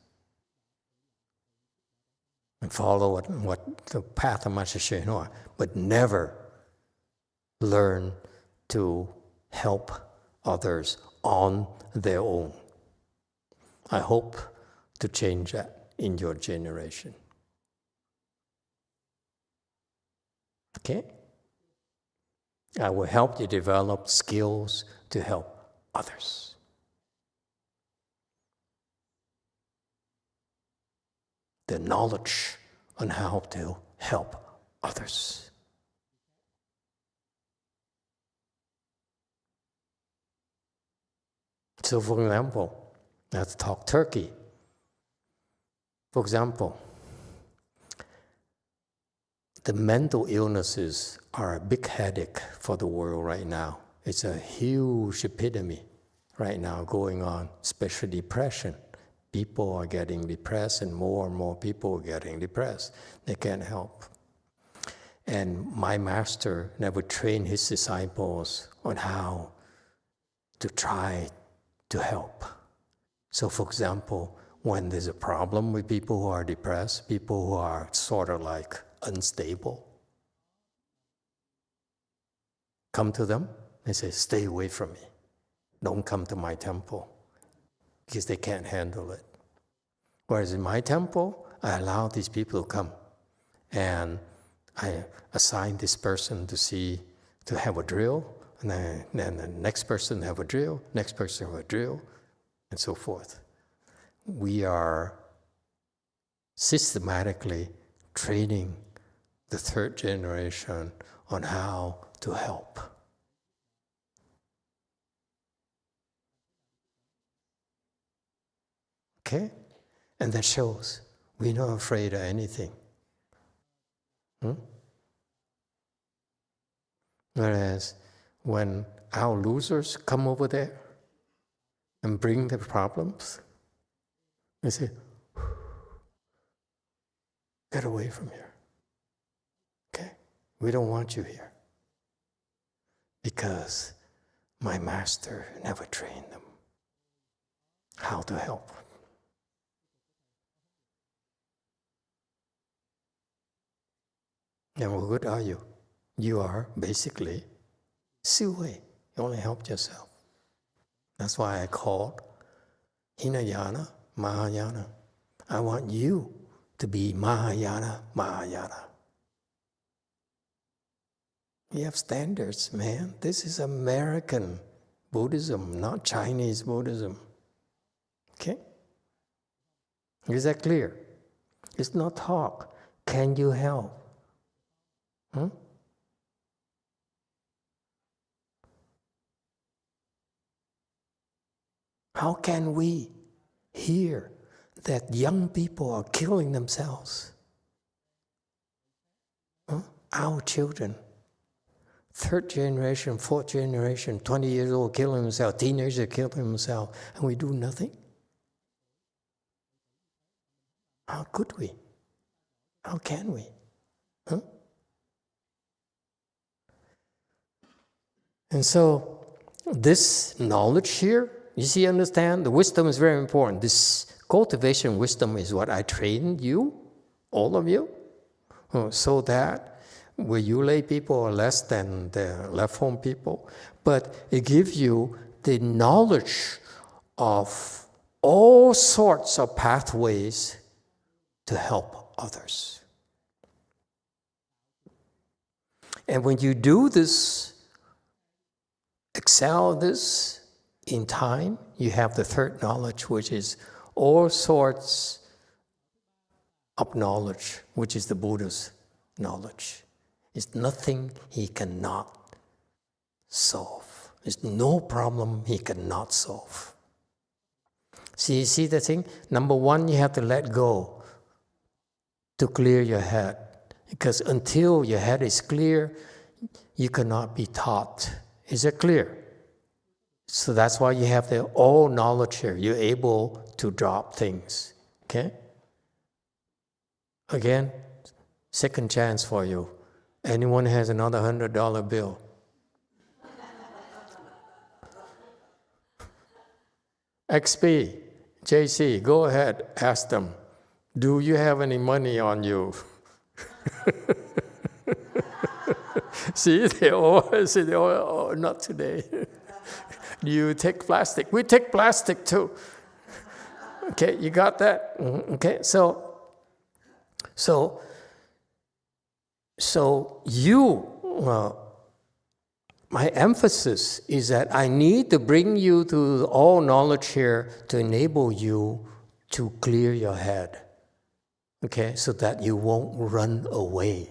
and follow what the path of Master YongHua, but never learn to help others on their own. I hope to change that in your generation. Okay? I will help you develop skills to help others. The knowledge on how to help others. So for example, let's talk Turkey. For example, the mental illnesses are a big headache for the world right now. It's a huge epidemic right now going on, especially depression. People are getting depressed and more people are getting depressed. They can't help. And my master never trained his disciples on how to try to help. So for example, when there's a problem with people who are depressed, people who are sort of like unstable, come to them and say, stay away from me. Don't come to my temple, because they can't handle it. Whereas in my temple, I allow these people to come, and I assign this person to have a drill, and then the next person have a drill, next person have a drill, and so forth. We are systematically training the third generation on how to help. Okay? And that shows we're not afraid of anything. Whereas when our losers come over there and bring the problems, they say, get away from here. Okay? We don't want you here. Because my master never trained them how to help. And what good are you? You are basically Siwei. You only helped yourself. That's why I called Hinayana, Mahayana. I want you to be Mahayana, Mahayana. We have standards, man. This is American Buddhism, not Chinese Buddhism. Okay? Is that clear? It's not talk. Can you help? How can we hear that young people are killing themselves? Our children, 3rd generation, 4th generation, 20 years old killing themselves, teenagers killing themselves, and we do nothing? How could we? How can we? And so, this knowledge here, you see, understand, the wisdom is very important. This cultivation wisdom is what I trained you, all of you, so that where you lay people are less than the left home people, but it gives you the knowledge of all sorts of pathways to help others. And when you do this, excel this in time, you have the 3rd knowledge, which is all sorts of knowledge, which is the Buddha's knowledge. It's nothing he cannot solve. There's no problem he cannot solve. See the thing? Number one, you have to let go to clear your head. Because until your head is clear, you cannot be taught. Is it clear? So that's why you have the all knowledge here. You're able to drop things. Okay? Again, second chance for you. Anyone has another $100 bill? XP, JC, go ahead, ask them. Do you have any money on you? See, they all say, oh, not today. Do you take plastic? We take plastic too. Okay, you got that? Okay, so you, my emphasis is that I need to bring you to all knowledge here to enable you to clear your head. Okay, so that you won't run away.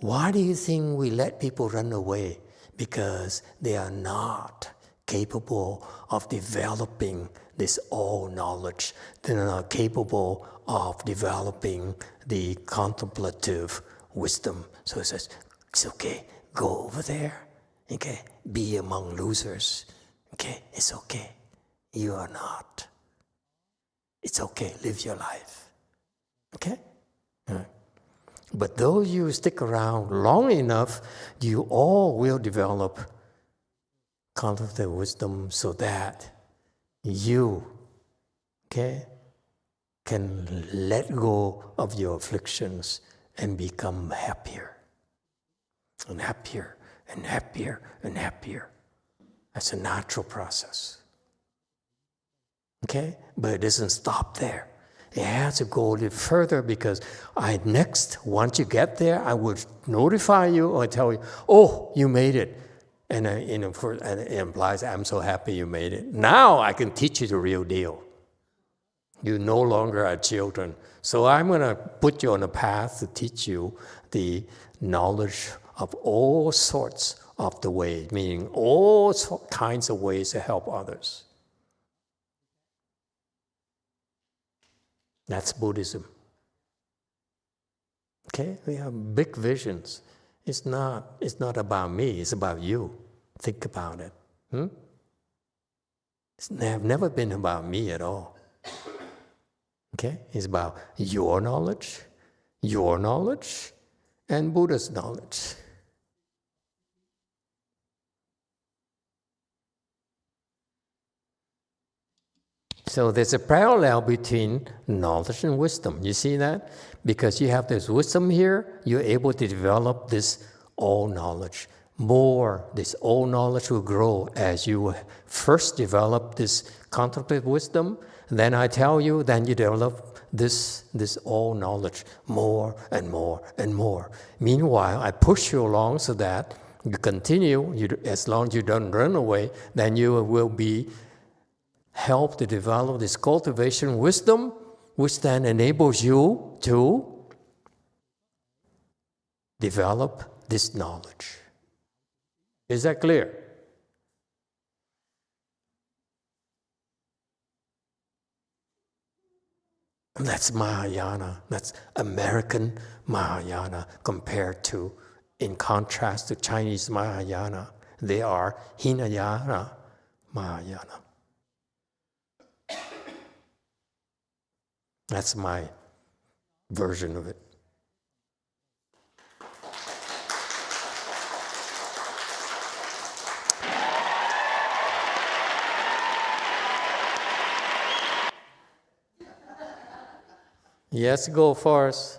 Why do you think we let people run away? Because they are not capable of developing this all knowledge. They're not capable of developing the contemplative wisdom. So it says, it's okay, go over there, okay, be among losers, okay, it's okay, you are not. It's okay, live your life, okay? But those you stick around long enough, you all will develop contemplative wisdom so that you, okay, can let go of your afflictions and become happier and happier and happier and happier. That's a natural process. Okay? But it doesn't stop there. It has to go a little further because once you get there, I would notify you or tell you, oh, you made it. And it implies, I'm so happy you made it. Now I can teach you the real deal. You no longer are children. So I'm going to put you on a path to teach you the knowledge of all sorts of the ways, meaning all kinds of ways to help others. That's Buddhism. Okay, we have big visions. It's not about me, it's about you. Think about it. It's never been about me at all. Okay, it's about your knowledge, and Buddha's knowledge. So there's a parallel between knowledge and wisdom. You see that? Because you have this wisdom here, you're able to develop this all knowledge. More, this all knowledge will grow as you first develop this contemplative wisdom. Then I tell you, then you develop this all knowledge more and more and more. Meanwhile, I push you along so that you continue. As long as you don't run away, then you will be help to develop this cultivation wisdom, which then enables you to develop this knowledge. Is that clear? That's Mahayana. That's American Mahayana compared to, in contrast to Chinese Mahayana. They are Hinayana Mahayana. That's my version of it. Yes, go first.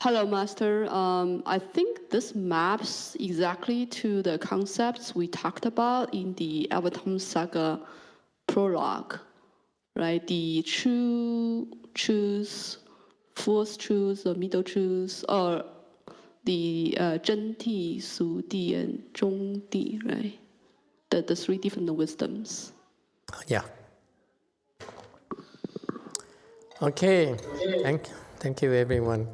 Hello, Master. I think this maps exactly to the concepts we talked about in the Avatar Saga prologue, right? The true truth, false truth, the middle truth, or the 真谛, 俗谛, and 中谛, right? The three different wisdoms. Yeah. Okay. Thank you, everyone.